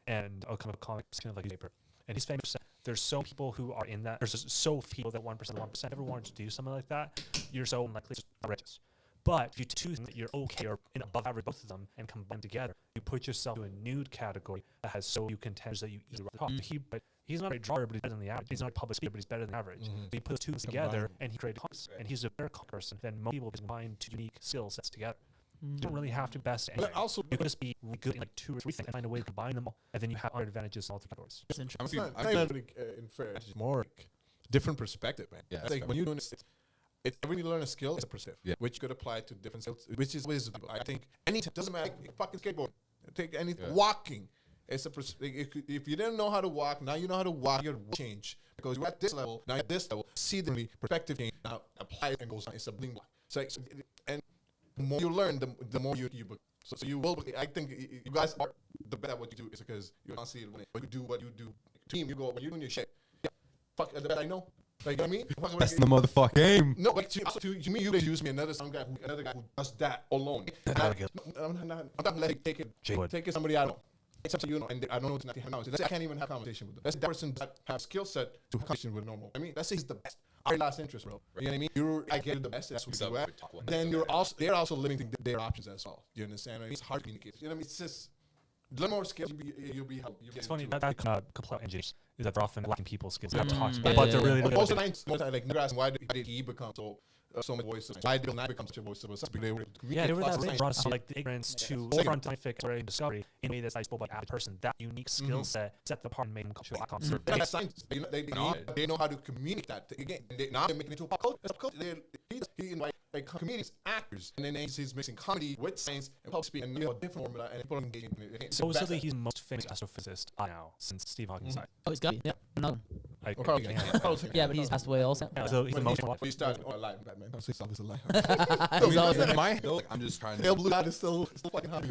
And a comic kind of like newspaper. And he's famous. There's so many people who are in that. There's just so few people that 1% of the 1% ever wanted to do something like that. You're so unlikely to be riches. But if you choose that you're okay or in above average both of them and combine them together, you put yourself in a nude category that has so few contenders that you easily rise to the top. But he's not a drawer, but he's better than the average. He's not a public speaker, but he's better than average. So he put those two together and he created comics. And he's a better comic person than most people because combine two unique skill sets together. You don't really have to be best at But anything. also, You can just be really good in like 2 or 3 things and find a way to combine them all, and then you have other advantages in all 3 categories. It's interesting. I'm it's few- not, I'm not few- even really, unfair. It's just more like different perspective, man. Yeah, It's that's like fair. when you're doing this, it's every you learn a skill, it's a perspective, Yeah. which you could apply to different skills, which is always, I think, any doesn't matter. Like, fucking skateboard, take anything, Yeah. walking. It's a if you didn't know how to walk, now you know how to walk. Your change because you're at this level, now at this level, see the perspective change. Now apply it and goes on. It's a bling block. So and the more you learn, the more you so you will. I think you guys are the best at what you do is because you're constantly learning. When you do what you do, team, you go when you're doing your shit. Yeah, fuck the best I know. Like, you know what I mean? Fuck, That's the motherfucking game. no, like to me, you guys use me another guy who does that alone. I'm not letting take it somebody I don't know. Except you know, and I don't know to now. Let's say I can't even have a conversation with them. Let's say that person does have skill set to have conversation with normal. I mean, let's say he's the best. Our last interest, bro. You know what I mean? I get the best. That's what you do at. Then they're also limiting their options as well. You understand? I mean, it's hard to communicate. You know what I mean? It's just learn more skills. You'll be It's funny that complete engineers is that they're often lacking people skills. They're Mm, toxic, yeah, but yeah, they're really yeah. good. Most of the time, like you're asking why did he become so many voices? Why did Bill Nye become such a voice of a they were Yeah, they were that lots of really things. brought us like the ignorance to scientific or discovery in a way that's like spoke by a person. That unique skill set set them apart and made them cultural icons. So That's science. They know how to communicate that. Again, now they're making it into a pop culture. Pop culture. He invite like comedians, actors, and then he's mixing comedy with science and public speaking, and you have a different formula, and people are engaging in it. supposedly he's the most famous astrophysicist now since Steve Hawking died. Oh, he's got yeah. No. I Probably can't- Yeah, but he's passed away also. Yeah, so he's the most. When he started alive, Batman. I'll say something alive. He's always in my head, though, like, I'm just trying Pale to. blue dot is still fucking hot.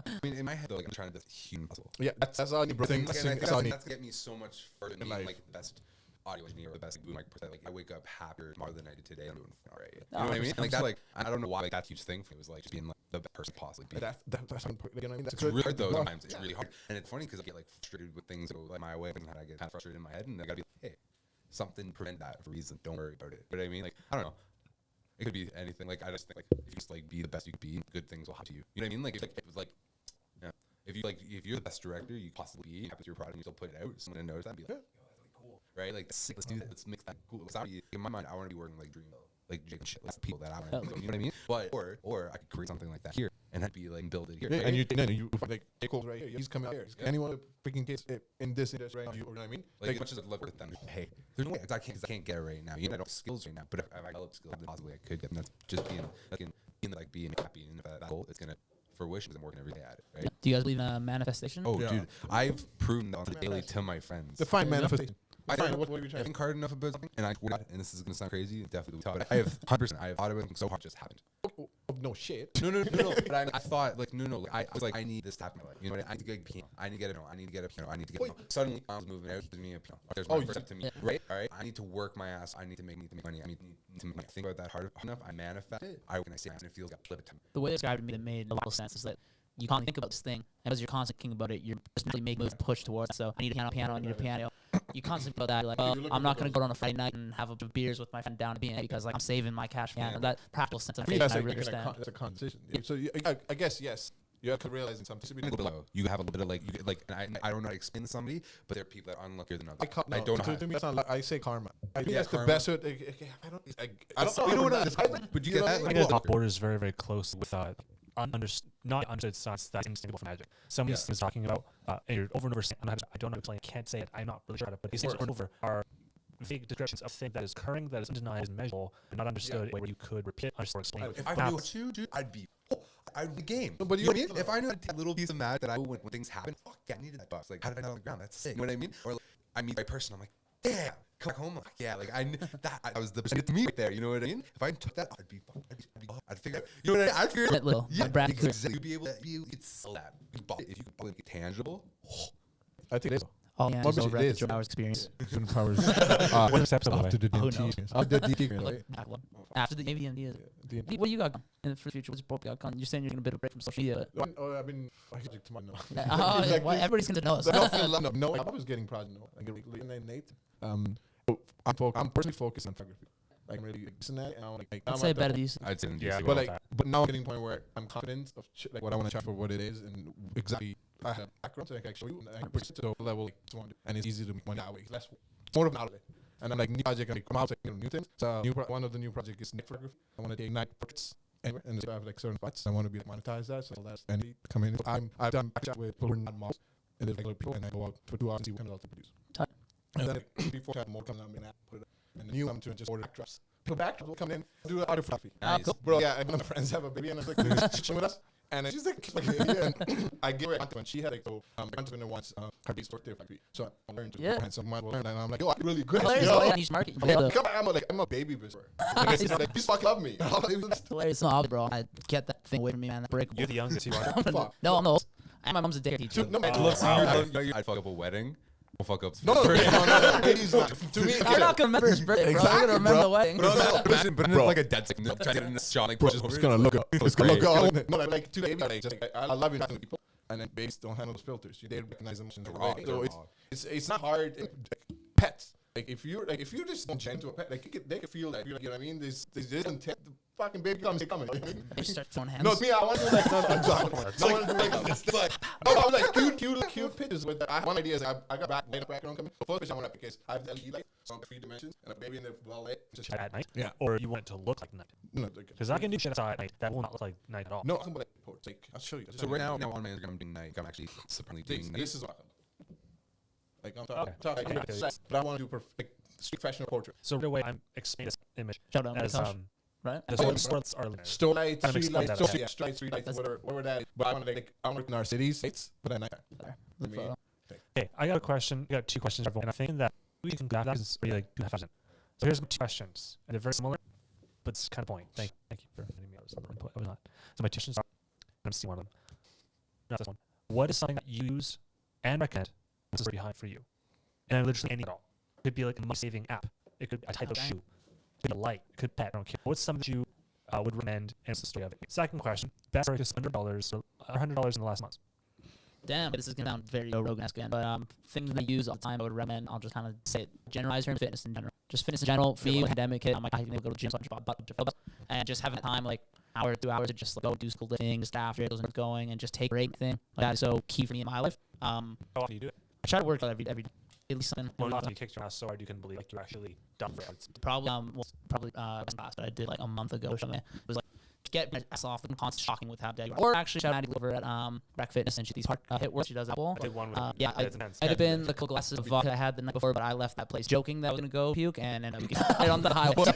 I mean, in my head, though, like I'm trying to build human muscle. Yeah, that's all I need, bro. Like, That's and I think all I need. that's get me so much further than In being life. like the best audio engineer or the best boom mic person. Like I wake up happier tomorrow than I did today. I'm doing alright. You know what I mean? Like that. Like I don't know why like, that huge thing for me was like just being like the best person possibly be. That's important. You know what I mean? That's It's really hard though. Sometimes it's really hard, and it's funny because I get like frustrated with things that go like my way, and I get kind of frustrated in my head, and I gotta be like, hey, something prevent that for a reason. Don't worry about it. But I mean, like I don't know. It could be anything. Like I just think like if you just like be the best you could be, good things will happen to you. You know what I mean? Like if it was like, yeah, if you're the best director you possibly be, happens to your product, and you still put it out, someone knows that, and be like, yo, that's really cool, right? Like let's do that. Let's make that cool. In my mind, I want to be working like Dream, like Jake and shit. Like people that I want. You know what I mean? But or I could create something like that here. and I'd be like build it here. Yeah, right? and you like Nichols right here. He's coming out here. Anyone freaking kids in this right now, you know what I mean? Like as much as I love with them, hey, there's no way I can't get it right now. You know, I don't have skills right now, but if I develop skills, then possibly I could get. And that's just being happy, and if that goal is gonna fruition, because I'm working every day at it. Right? Do you guys believe in manifestation? Oh, Yeah. dude, I've proven that on the daily to my friends. Define manifestation. What are you trying? I think hard enough about something, and and this is gonna sound crazy, definitely talk, but I have 100%. I have thought about it so hard, it just happened. No shit. No. But I thought like no. Like, I was like, I need this to happen in my life. You know, I need to get a piano. I need to get a piano. I need to get a piano. I need to get. Suddenly, I was moving out. Gives me a piano. There's my first step to me. Right. All right. I need to work my ass. I need to make money. I need to think about that hard enough. I manifest it. When I say it, it feels like a flip it. The way it's described to me that made a lot of sense is that you constantly think about this thing, and as you're constantly thinking about it, you're just really making moves push towards it. So I need a piano. I need a piano. You constantly think about that. You're like, well, I'm not going to go on a Friday night and have a bunch of beers with my friend down to B&A because like I'm saving my cash for piano. That practical sense of That's I really understand. that's a conversation. So I guess yes. You have to realize in something. You have a little bit of like, and I don't know how to explain to somebody, but there are people that are unluckier than others. I don't know. To me, that's not I say karma. I think that's karma. the best way. I don't know. You know what? But you get that? I think the border is very, very close with not understood science that's instinctable for magic. Some of these things talking about, and you're over and over saying, I don't know how to explain it, can't say it, I'm not really sure how to, but these things over and over are vague descriptions of things that is occurring, that is undeniable, is measurable, and not understood, where you could repeat, understand, or explain. If I knew what you do, I'd be game. No, but you know what I mean? If I knew a little piece of magic that I would when things happen, fuck yeah, I needed that box. Like, how did I know on the ground? That's sick. You know what I mean? Or like, I meet the right person, I'm like, damn, come back home. Like, yeah, like I knew that was the person to me right there. You know what I mean? If I took that, I'd figure out. You know what I mean? I'd figure That little Brad exactly. You'd be able to sell that. If you could make it tangible. I think it is. All yeah, Obviously over it at is. the 2 hours experience. What's the steps of the way? After the Who DMT. knows? After the DMT, right? After the maybe DMD. DMT. What do you got in for the future? What's your got going? You're saying you're gonna bit of a break from social media. I've been. I get tomorrow. No. Oh, Like, well, everybody's gonna know us. No, I was getting project. No, like Nate. I'm personally focused on photography. Like I'm really listening to that, and I'm like, I'd say better use. I'd say Yeah, but now I'm getting to the point where I'm confident of like what I want to try for what it is and exactly I have background so I can show you and I can push it to the level like, and it's easy to make money that way. Less more of an outlet. And I'm like new project, I'm out like new things. So one of the new projects is night photography. I want to take night portraits anywhere, and I have like certain spots. I want to be monetize that, so that's and come in. I've done back with people who are not models and there's regular people, and I go out for 2 hours and see what comes out to produce. And then before I have more comes out, I'm put it. And the new I'm to just order backdrops. People backdrops will come in, do the auto photography. Nice. Bro, yeah, one of my friends have a baby, and I was like, she's with us. And she's like and I give her a when she had like so my entrepreneur wants her baby's birthday factory. So I learned to so I might learn and I'm like, yo, I'm really good. Hilarious market. I'm a baby whisperer. Like, please fuck love me. Hilarious. No, bro, I get that thing away from me, man. That break. You're the youngest. You are. No, I'm the oldest. And my mom's a daycare teacher. No, man, I'd fuck up a wedding. I'll fuck up. no. Ladies, to me, You're not gonna remember his birthday, bro. You're gonna remember the wedding. No, but it's like a dead sick. Trying to get in this shot, like pushes. It's gonna look up. It's gonna look up. No, like to baby, like, just like I love you talking to people, and then babies don't handle those filters. They recognize emotions right away. So it's not hard. Pets. Like if you just don't change to a pet, like they can feel that. You know what I mean? There's intent. The fucking baby comes coming. They start throwing hands. No, it's me. I want to do like I was like cute pictures with that. I have one idea is I got background coming. The first picture I want to pick is I have the LED light, so I'm 3 dimensions, and a baby in the well lit. Just At night? Yeah. Or you want it to look like night? no, Because I can do shit outside at night that will not look like night at all. no, I'm like ports. Like I'll show you. So right now on my Instagram, I'm doing night. I'm actually surprisingly doing night. This is what like I'm talking but I want to do perfect street fashion portrait. So right away, I'm explaining this image Shout out as Mikosh, right? the sports are linear. Store lights, Kind of street explain lights, that, street lights, whatever that is. But I want to like I want in our cities, but at night. Look photo. Okay, I got a question. I got 2 questions for everyone, and I think that we can grab that because it's already like 2.5 hours. So here's 2 questions, and they're very similar, but it's kind of point. Thank you for letting me out. I was not. So my 2 questions are, I'm seeing one of them. Not this one. What is something that you use and recommend that's behind for you? And literally any at all. It could be like a money-saving app. It could be a type of shoe. It could be a light. It could be a pet. I don't care. What's something that you would recommend, and what's the story of it? Second question. Best purchase $100 or $100 in the last month. Damn, this is gonna sound very Joe Rogan-esque again, but things that I use all the time, I would recommend. I'll just kind of say it. Generalize her in fitness in general. Just fitness in general. For you, pandemic hit, I'm like, I can go to the gym, so I just bought a bunch of filbs, and just having time like hour, 2 hours to just like, go do school lifting, just after it, those going, and just take a break thing. Like that is so key for me in my life. How often do you do it? I try to work out every day, at least something. Well, not you kicked your ass so hard you can believe like you're actually done for it. Probably class that I did like a month ago or something. It was like get my ass off. I'm constantly shocking with how dead you are. Or actually, shout out Maddie over at Rec Fitness and she these hard hit work. She does that bowl. I did one with Yeah, it's intense. I'd have been the couple glasses of vodka I had the night before, but I left that place joking that I was gonna go puke and ended up getting right on the highway.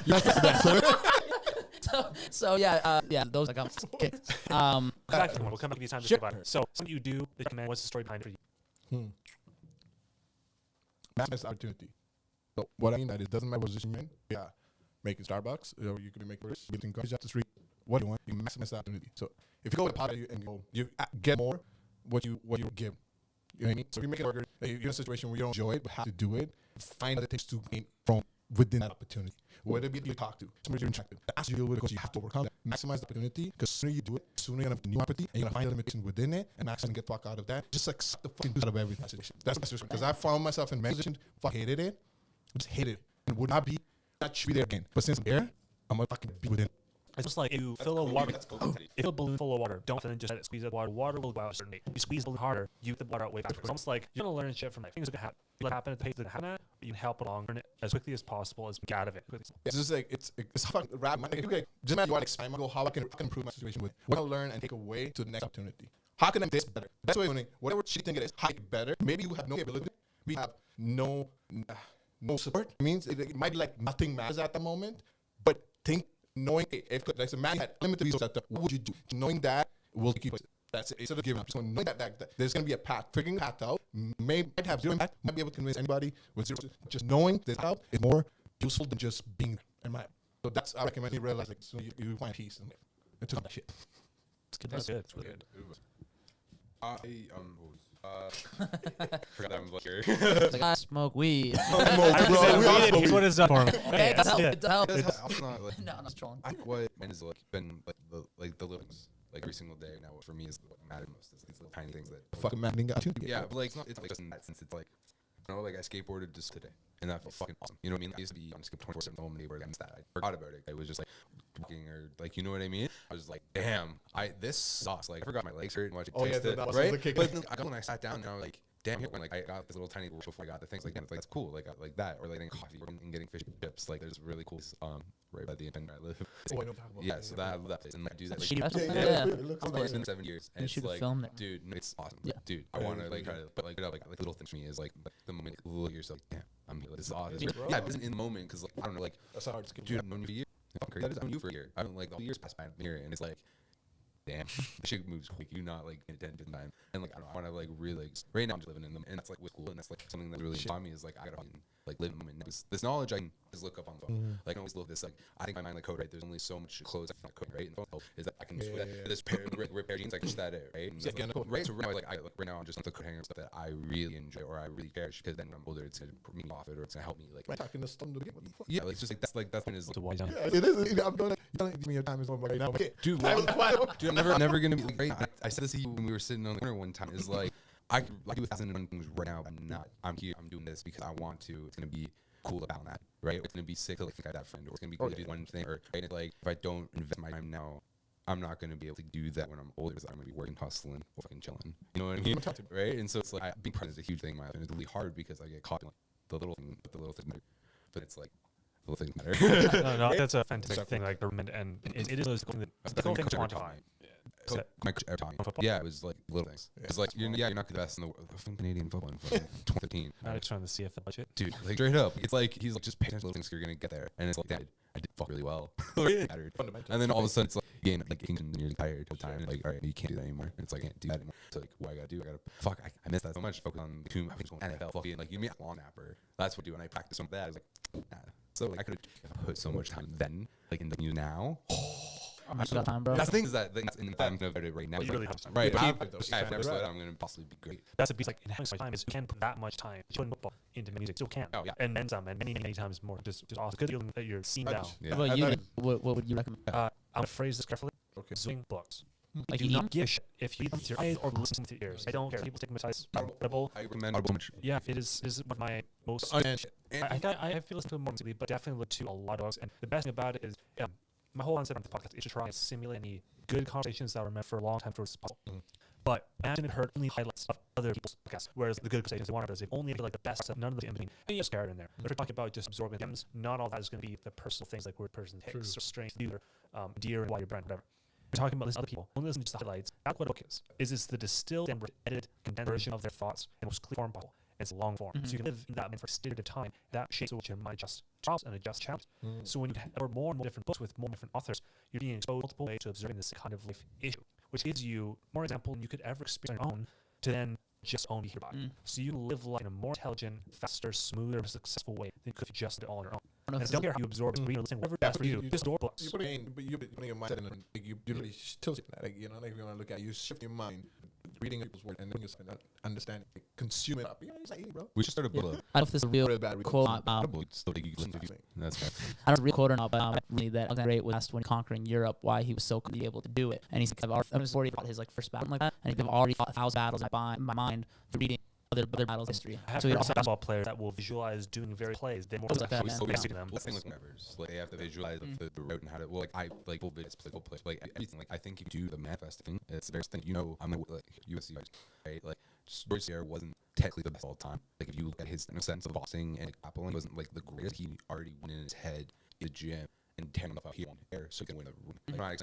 So yeah, those I got kicked. Back to the one. We'll come back to you time to Sure. survive. So something you do that you recommend, what's the story behind it for you? Maximize opportunity. So what I mean that it doesn't matter what position you're in. Yeah, making Starbucks, or you could be making building garbage up the street. What do you want? You maximize the opportunity. So if you go with a pot and you get more, what you give. You know what I mean? So if you make a burger, you're in a situation where you don't enjoy it, but have to do it. Find what it takes to gain from within that opportunity. Whether it be you talk to, somebody you're interacted, that's you deal with it because you have to work on it. Maximize the opportunity because sooner you do it, sooner you're gonna have a new opportunity and you're gonna find a limitation within it and actually get fuck out of that. Just accept the fucking out of every situation. That's my situation. Because I found myself in many positions, fuck hated it, just hated it, and would not should be there again. But since I'm there, I'm gonna fucking be within it. It's just like you fill a water. If you fill a balloon full of water, don't then just let it squeeze the water. Water will go out a certain rate. You squeeze the balloon harder, you get the water out way faster. It's almost like you're gonna learn shit from like things that can happen. Let happen at the pace that happen at, but you can help along, learn it as quickly as possible, as get out of it. It's just like it's fucking rap. Like, if you like, just imagine you want to expand, go how I can improve my situation with what I learn and take away to the next opportunity. How can I make this better? Best way of doing it, whatever shitty thing it is, how to make it better. Maybe you have no ability. We have no support. It means it might be like nothing matters at the moment, but knowing if like a man had limited resources, what would you do? Knowing that will keep places. That's it. Instead of giving up, so knowing that there's gonna be a path, figuring path out, might have zero impact, might be able to convince anybody with zero. Just knowing this out is more useful than just being in my. So that's I recommend you realize like so you find peace and into that shit. That's good. It's really good. Forgot that I'm here. It's like, I smoke weed. Here's what it's done for him. Hey, That's help. it. It's help. It's not like No, I'm not trolling. I think what has like been like the little things like every single day now for me is what matters most is these little tiny things that Fucking man, didn't got you. yeah, but like it's like just in that sense it's like you know like I skateboarded just today and that felt fucking awesome. You know what I mean? I used to be on skip 24/7 home day where I missed that. I forgot about it. I was just like walking or like you know what I mean? I was like, damn, this sucks. Like I forgot my legs hurt and watching it, right? But then I got when I sat down and I was like, damn, when like I got this little tiny work before I got the things like that. It's like it's cool, like that, or like getting coffee and getting fish and chips. Like there's really cool right by the end where I live. Yeah, so that place and I do that. Like, it's been 7 years and it's like, dude, no, it's awesome. Yeah. Dude, I want to like try to, but like little things for me is like the moment you look at yourself, damn, I'm here. Like, this is awesome. Yeah, but in the moment because like I don't know, like That's hard to dude, I've known you for a year. That is, I've known you for a year. I don't like all the years past by here, and it's like. Damn, the shit moves quick. You not like in attention time, and like I don't know, I want to like really like, right now I'm just living in them, and that's like what's cool, and that's like something that's really taught me is like I gotta like live in the moment. This knowledge I can just look up on the phone. Like I can always look this like I think my mind like code right. There's only so much clothes I can code right, and the is that I can this pair of pair of jeans I can just that it right. And right, so right now I'm just on the coat hanger stuff that I really enjoy or I really cherish because then when I'm older it's gonna put me off it or it's gonna help me like. Talking to stone again. What the fuck? Yeah, like just like that's when is. Yeah, it is. I'm doing it. You don't give me your time is over right now. Okay. Dude, I'm never gonna be. Right? I said this to you when we were sitting on the corner one time. Is like I do 1,001 things right now. I'm here. I'm doing this because I want to. It's gonna be cool about that, right? It's gonna be sick to like think I have that friend, or it's gonna be cool to do one thing, or right? It's like if I don't invest my time now, I'm not gonna be able to do that when I'm older. Because I'm gonna be working, hustling, or fucking chilling. You know what I mean? Right? And so it's like being present is a huge thing in my life, and it's really hard because I get caught in like, the little thing, but it's like. Little things matter. No, that's a fantastic thing. Like, and it is those things that don't think quantify. Yeah, it was like little things. It's like you're not the best in the world. Canadian football in 2015. Not just trying to see if the budget. Dude, like straight up, it's like he's like just pay attention to little things. You're gonna get there, and it's like I did fuck really well. And then all of a sudden it's like you gain like and you're tired all the time. And like all right, you can't do that anymore. And it's like I can't do that anymore. So like what I gotta do? I miss that so much. Focus on NFL. Fucking like you mean a long napper. That's what I do when I practice on that. I was like nah. So like I could have put so much time then, like in the news now. I'm not got time, bro. That's the thing is that in fact I'm about it right now. You really have time. Right, Keep but it, though. I've never slowed down. I'm gonna possibly be great. That's a piece like in having so much time is you can put that much time putting football into music. Still can. Oh yeah. And then some, and many times more. Just awesome. Good feeling that you're seen now. Yeah. What about you? What would you recommend? I'm gonna phrase this carefully. Okay. Swing books. Like Do you not eat? give a shit if you read them with your eyes or listen to your ears. I don't care. People stigmatize Audible. I recommend Audible. Yeah, it is one of my most. I feel it's more musically, but definitely look to a lot of books. And the best thing about it is, my whole concept on the podcast is to try and simulate any good conversations that were meant for a long time for as possible. But imagine it heard only highlights of other people's podcasts, whereas the good conversations they want to do, they've only like the best stuff, none of the in between. And you just carry it in there. But if we're talking about just absorbing gems, not all that is going to be the personal things like where a person takes or strength, or dear and why your brand, whatever. You're talking about these other people. Only listen to just the highlights. That's what a book is. It's the distilled and edited, condensed version of their thoughts in most clear form possible. It's long form. So you can live in that for a extended of time. That shapes what your mind adjusts jobs and adjusts challenges. So when you have more and more different books with more different authors, you're being exposed multiple ways to observing this kind of life issue, which gives you more example than you could ever experience on your own to then just only hear about it. So you live life in a more intelligent, faster, smoother, successful way than you could if you just did it all on your own. And don't care how you absorb, read, or listen, whatever that's for you. Just absorb books. You put it in, but you're putting your mindset in, like you really tilt it. Like, you know, like if you want to look at it, you shift your mind, reading people's work, and then you understand it, consume it up. Yeah, it's like, bro. We should start a book. I don't know if this is a real Really bad quote. That's fair. I don't know if it's a real quote or not, but really that Alexander the Great was asked when conquering Europe why he was so could be able to do it. And he said, I was already fought his like first battle like that, and he'd already fought 1,000 battles in my mind for reading other battles in history. I have So he heard also basketball players that will visualize doing very plays. They're more Like that, successful man. to them. Well, same with members. Like they have to visualize the route and how to. Well, like I like full videos, play, like everything. Like I think you do the manifesting. It's the best thing. You know, I'm like USC, right? Like George Sierra wasn't technically the best all the time. Like if you look at his sense of boxing and grappling, wasn't like the greatest. He already went in his head in the gym and tearing himself out here on air so he can win the room. Like,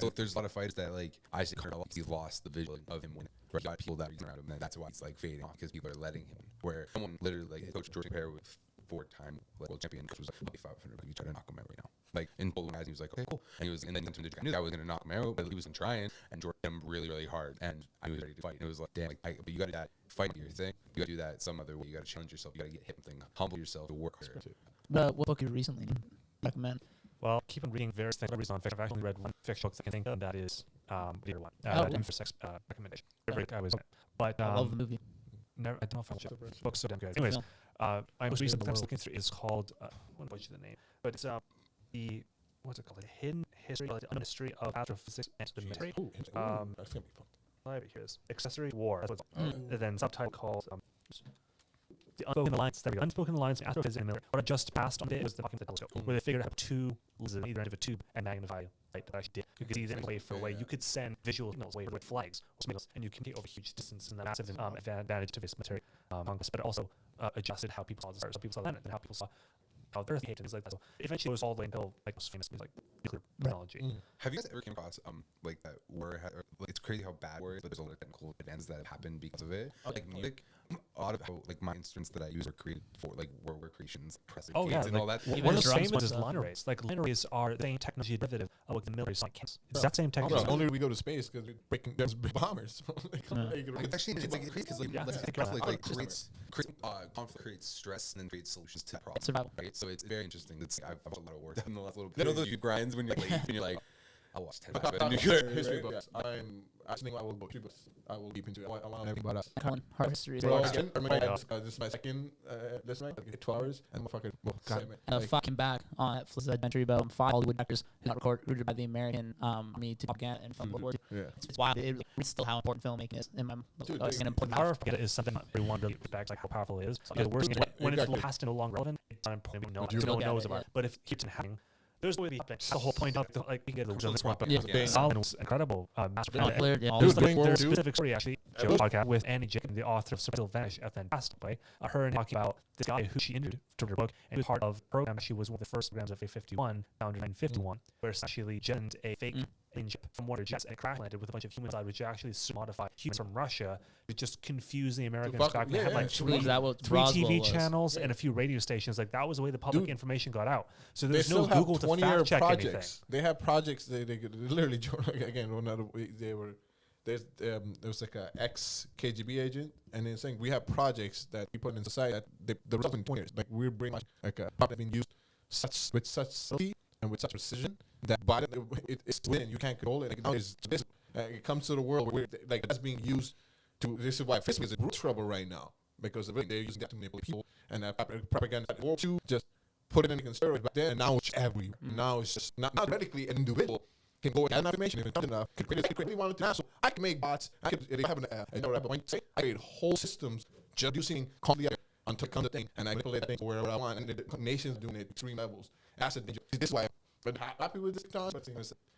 so there's a lot of fighters that like I see he lost the visual of him winning. Right? He got people that reason around him, and that's why he's like fading off because people are letting him. Where someone literally like Coach George Perry with 4-time like, world champion, which was like 500, but he tried to knock him out right now. Like in full guys, he was like, okay, cool, and he was, and then I knew that I was gonna knock him out, but he wasn't trying, and George hit him really, really hard, and I was ready to fight. And it was like, damn, like, but you gotta do that, fight your thing. You gotta do that some other way. You gotta challenge yourself. You gotta get hit something, humble yourself, to work harder. what book you recently recommend? Well, keep on reading various things. On fiction. I've actually read one fiction book that I can think of. That is either one. For sex recommendation. I was, but I love the movie. never. I don't know if I watched it. Book's so damn good. Anyways, my most recent book I was looking through is called. I want to butcher the name, but it's the what's it called? The Hidden History, the History of Astrophysics and the Mystery. That's gonna be fun. Here it is. Accessory War. That's what it's called. And then subtitle called. The Unspoken Alliance. There we go. Unspoken Alliance in Astrophysics and Military. What I just passed on it was the fucking telescope, where they figured out two lenses on either end of a tube and magnify light that actually did. You could see them way for way. You could send visual signals away with flags or signals, and you can get over huge distance, and that massive advantage to this military conquest. But it also adjusted how people saw the stars, how people saw the planet, and how people saw how the Earth behaved and things like that. So eventually it was all the way until like most famous things like nuclear technology. Have you guys ever came across like that war? Like, it's crazy how bad war is, but there's a lot of technical advances that have happened because of it. Like music, a lot of how like my instruments that I use were created for like war creations, press Oh yeah, and like, all that. one of the famous ones is line arrays. Like line arrays are the same technology derivative of what the military sonic cans. It's that same technology. Only we go to space because we're breaking there's big bombers. It's actually it's like crazy because like Yeah, let's think think about conflict that. like conflict creates stress and then creates solutions to that problem. Survival. Right, so it's very interesting. I've watched a lot of war in the last little bit. You know those grinds when you're late and you're like, I'll watch 10 minutes of nuclear history books. I think I will book 2 books. I will deep into it. I want everything about us. Colin, Hard History. Bro, Is again, this is my second this night. Like 2 hours, and motherfucker, fucking back on Netflix documentary about 5 Hollywood actors who got recruited by the American army to propaganda and from World War II. Yeah. It's wild. It's still how important filmmaking is. In my Dude, an The important power of propaganda is something that everyone really respects, like how powerful it is. Because worse, when it's past and no longer relevant, it's not important. No one knows about it. But if it keeps on happening, there's always that's the whole point of like we get the words on this one. But Stalin was incredible master plan. There's a specific story actually, Joe's podcast with Annie Jacob, the author of Survival Vanish, a fantastic play. Her and talking about this guy who she interviewed to her book, and he was part of a program. She was one of the first programs of A51, founded in 1951, where she actually generated a fake ship from one of her jets and crash landed with a bunch of humans inside, which actually modified humans from Russia to just confuse the Americans. They had like three TV channels and a few radio stations. Like that was the way the public information got out. So there's no Google to fact check anything. They have projects. They literally again there was like a ex KGB agent, and they're saying we have projects that we put in society that the result in 20 years. Like we're bringing like a product being used with such subtlety and with such precision that by it's within you can't control it. Like, it comes to the world where like that's being used to. This is why Facebook is in trouble right now because they're using that to manipulate people and propaganda. War II just put it in conservative back then, and now it's everywhere. Now it's just not medically an individual can go and get information if it's not enough. Could create wanted to. So I can make bots. I could have I create whole systems just using constantly until it comes a thing, and I manipulate things wherever I want. And the nations doing it at extreme levels. That's the danger. This is why. But happy with this technology.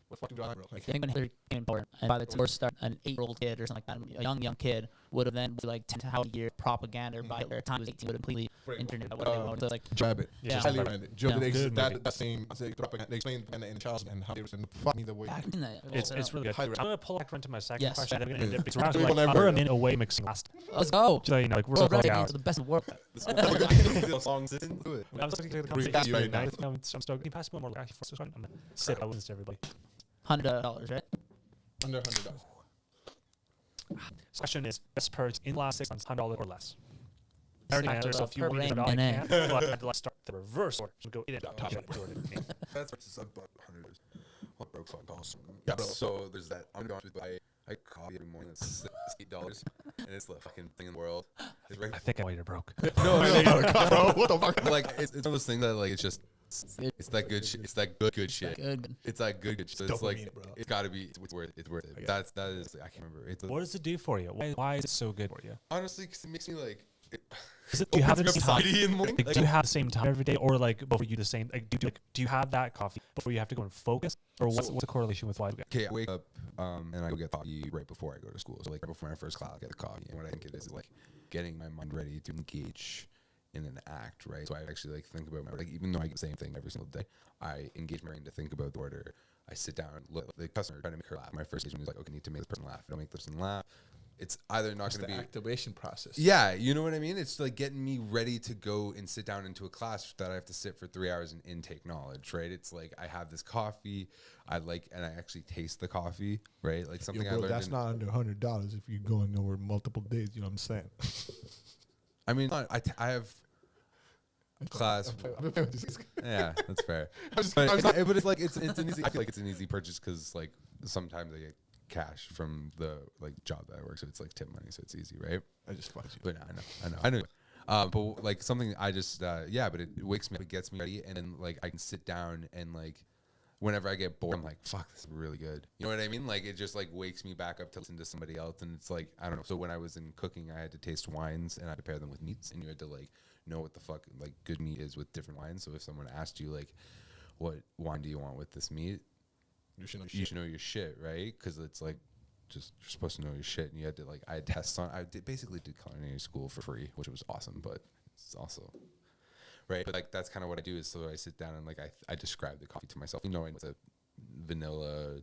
What fuck do I, bro? Like, I think when Hitler came forward, and by the time start an 8-year-old kid or something like that, a young kid would have then like 10 how a year propaganda by their time was 18 would have completely internet what they wanted. So like Rabbit. Yeah. Highly recommended. Joe, Yeah. they Good movie. that same they explain propaganda in Charles and how they were in fuck me the way. back in the It's really good. Highly I'm gonna pull back into my second Yes. question. I'm gonna Yeah. end it because we're, actually, We'll like, never- we're a minute away mixing last. let's go. So, you know, like we're Bro, so close Reddit out. is the best in the world. The songs in. Do it. I'm still going to Read the that you right conversation. now. I'm stoked. Can you pass me one more? Actually, first one. I'm gonna sip. I listen to everybody. $100, right? Under $100. So question is, best purchase in the last 6 months, $100 or less. I already $6 answered, so if you per want to ring, I minute. can. But I'd like to start the reverse order. So go in and top it. That's just about 100. What broke fuck also. Yeah, bro. So there's that. I'm going to buy a coffee every morning. That's $8, and it's the fucking thing in the world. It's right. I think I might have broke. No, Bro, what the fuck? like it's one of those things that like it's just it's that good shit. It's that good shit. Good. It's that good shit. So it's like Dopamine, bro. it's got to be. It's worth. It's worth it. That is. I can't remember. It's What does it do for you? Why is it so good for you? honestly 'cause it makes me like. Do you have the opens same me up time? in the morning. Like, do you have the same time every day, or like before you the same? Like, do you have that coffee before you have to go and focus, or what's the correlation with why? Okay, I wake up and I go get coffee right before I go to school. So like right before my first class, I get a coffee. And what I think it is like getting my mind ready to engage in an act, right? So I actually like think about my like even though I get the same thing every single day, I engage my brain to think about the order. I sit down, look at the customer, trying to make her laugh. My first engagement is like, okay, I need to make this person laugh. If I don't make this person laugh, it's either not It's going the to be. activation process. Yeah, you know what I mean? It's like getting me ready to go and sit down into a class that I have to sit for 3 hours and intake knowledge, right? It's like I have this coffee, and I actually taste the coffee, right? Like something I Bro, learned. that's not under $100 if you're going over multiple days. You know what I'm saying? I mean, I have class. Yeah, that's fair. But it's like it's an easy. I feel like it's an easy purchase because like sometimes I get cash from the like job that I work, so it's like tip money, so it's easy, right? I just fucked you. But I know. But like something I just yeah, but it wakes me up, it gets me ready, and then like I can sit down and like whenever I get bored, I'm like, fuck, this is really good. You know what I mean? Like it just like wakes me back up to listen to somebody else, and it's like I don't know. So when I was in cooking, I had to taste wines and I had to pair them with meats, and you had to like know what the fuck like good meat is with different wines. So if someone asked you like, what wine do you want with this meat? You should know You should know your shit, right? Because it's like just you're supposed to know your shit, and you had to like I had tests on. Basically did culinary school for free, which was awesome, but it's also right. But like that's kind of what I do is so I sit down and like I describe the coffee to myself. You know, it's a vanilla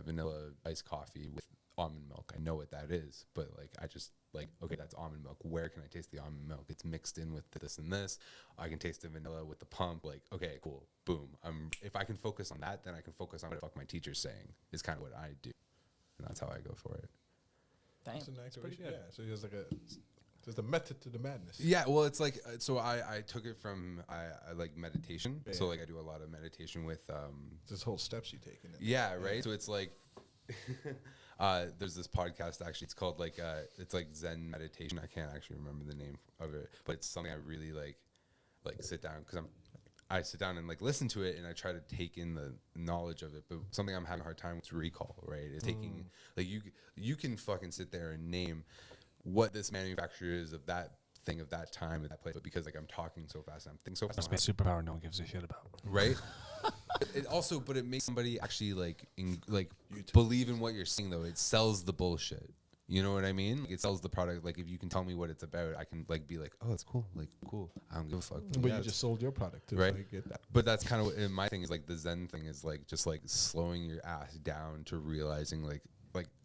vanilla iced coffee with almond milk. I know what that is, but like I just like okay, that's almond milk. Where can I taste the almond milk? It's mixed in with this and this. I can taste the vanilla with the pump. Like okay, cool, boom. If I can focus on that, then I can focus on what the fuck my teacher's saying. Is kind of what I do, and that's how I go for it. Damn. It's an pretty activation. good. Yeah, so there's like there's a method to the madness. Yeah, well, it's like so I took it from I like meditation. So like I do a lot of meditation with There's whole steps you take in it. yeah, right. So it's like there's this podcast actually. It's called like it's like Zen meditation. I can't actually remember the name of it, but it's something I really like sit down because I sit down and like listen to it and I try to take in the knowledge of it. But something I'm having a hard time with is recall. Right, it's taking like you can fucking sit there and name what this manufacturer is of that thing of that time of that place, but because like I'm talking so fast and I'm thinking so fast, That's my superpower. No one gives a shit about. right? But it makes somebody actually like believe in what you're saying though. It sells the bullshit. You know what I mean? Like, it sells the product. Like if you can tell me what it's about, I can like be like, oh, it's cool. Like cool. I don't give a fuck. But Yeah, you just sold your product too. right. So I get that. But that's kind of what my thing is like the Zen thing is like just like slowing your ass down to realizing like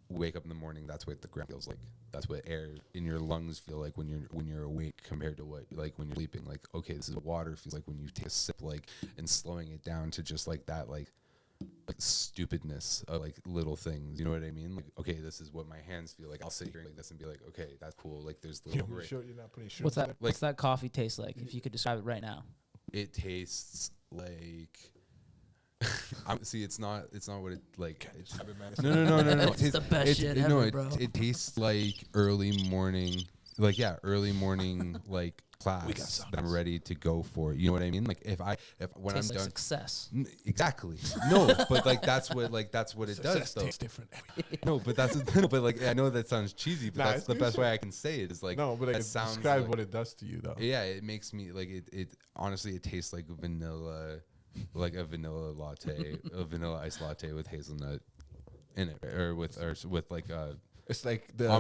wake up in the morning. That's what the ground feels like. That's what air in your lungs feel like when you're awake compared to what like when you're sleeping. Like okay, this is what water feels like when you take a sip. Like and slowing it down to just like that like stupidness of like little things. You know what I mean? Like okay, this is what my hands feel like. I'll sit here like this and be like okay, that's cool. Like there's little You're gray. sure you're not putting sugar What's in that? it? What's that coffee taste like? If you could describe it right now. It tastes like. See, it's not what it like. No. It's It tastes- the best shit no, ever, bro. it tastes like early morning, like like class that I'm ready to go for. You know what I mean? Like if when Tastes I'm like done, success. exactly. No, but like that's what it does though. Tastes different. No, but that's but like I know that sounds cheesy, but Nah, that's it's the good best shit. way I can say it is like No, but like, that sounds describe like- what it does to you though. Yeah, it makes me like it honestly it tastes like vanilla, like a vanilla latte, a vanilla iced latte with hazelnut in it, or with like It's like the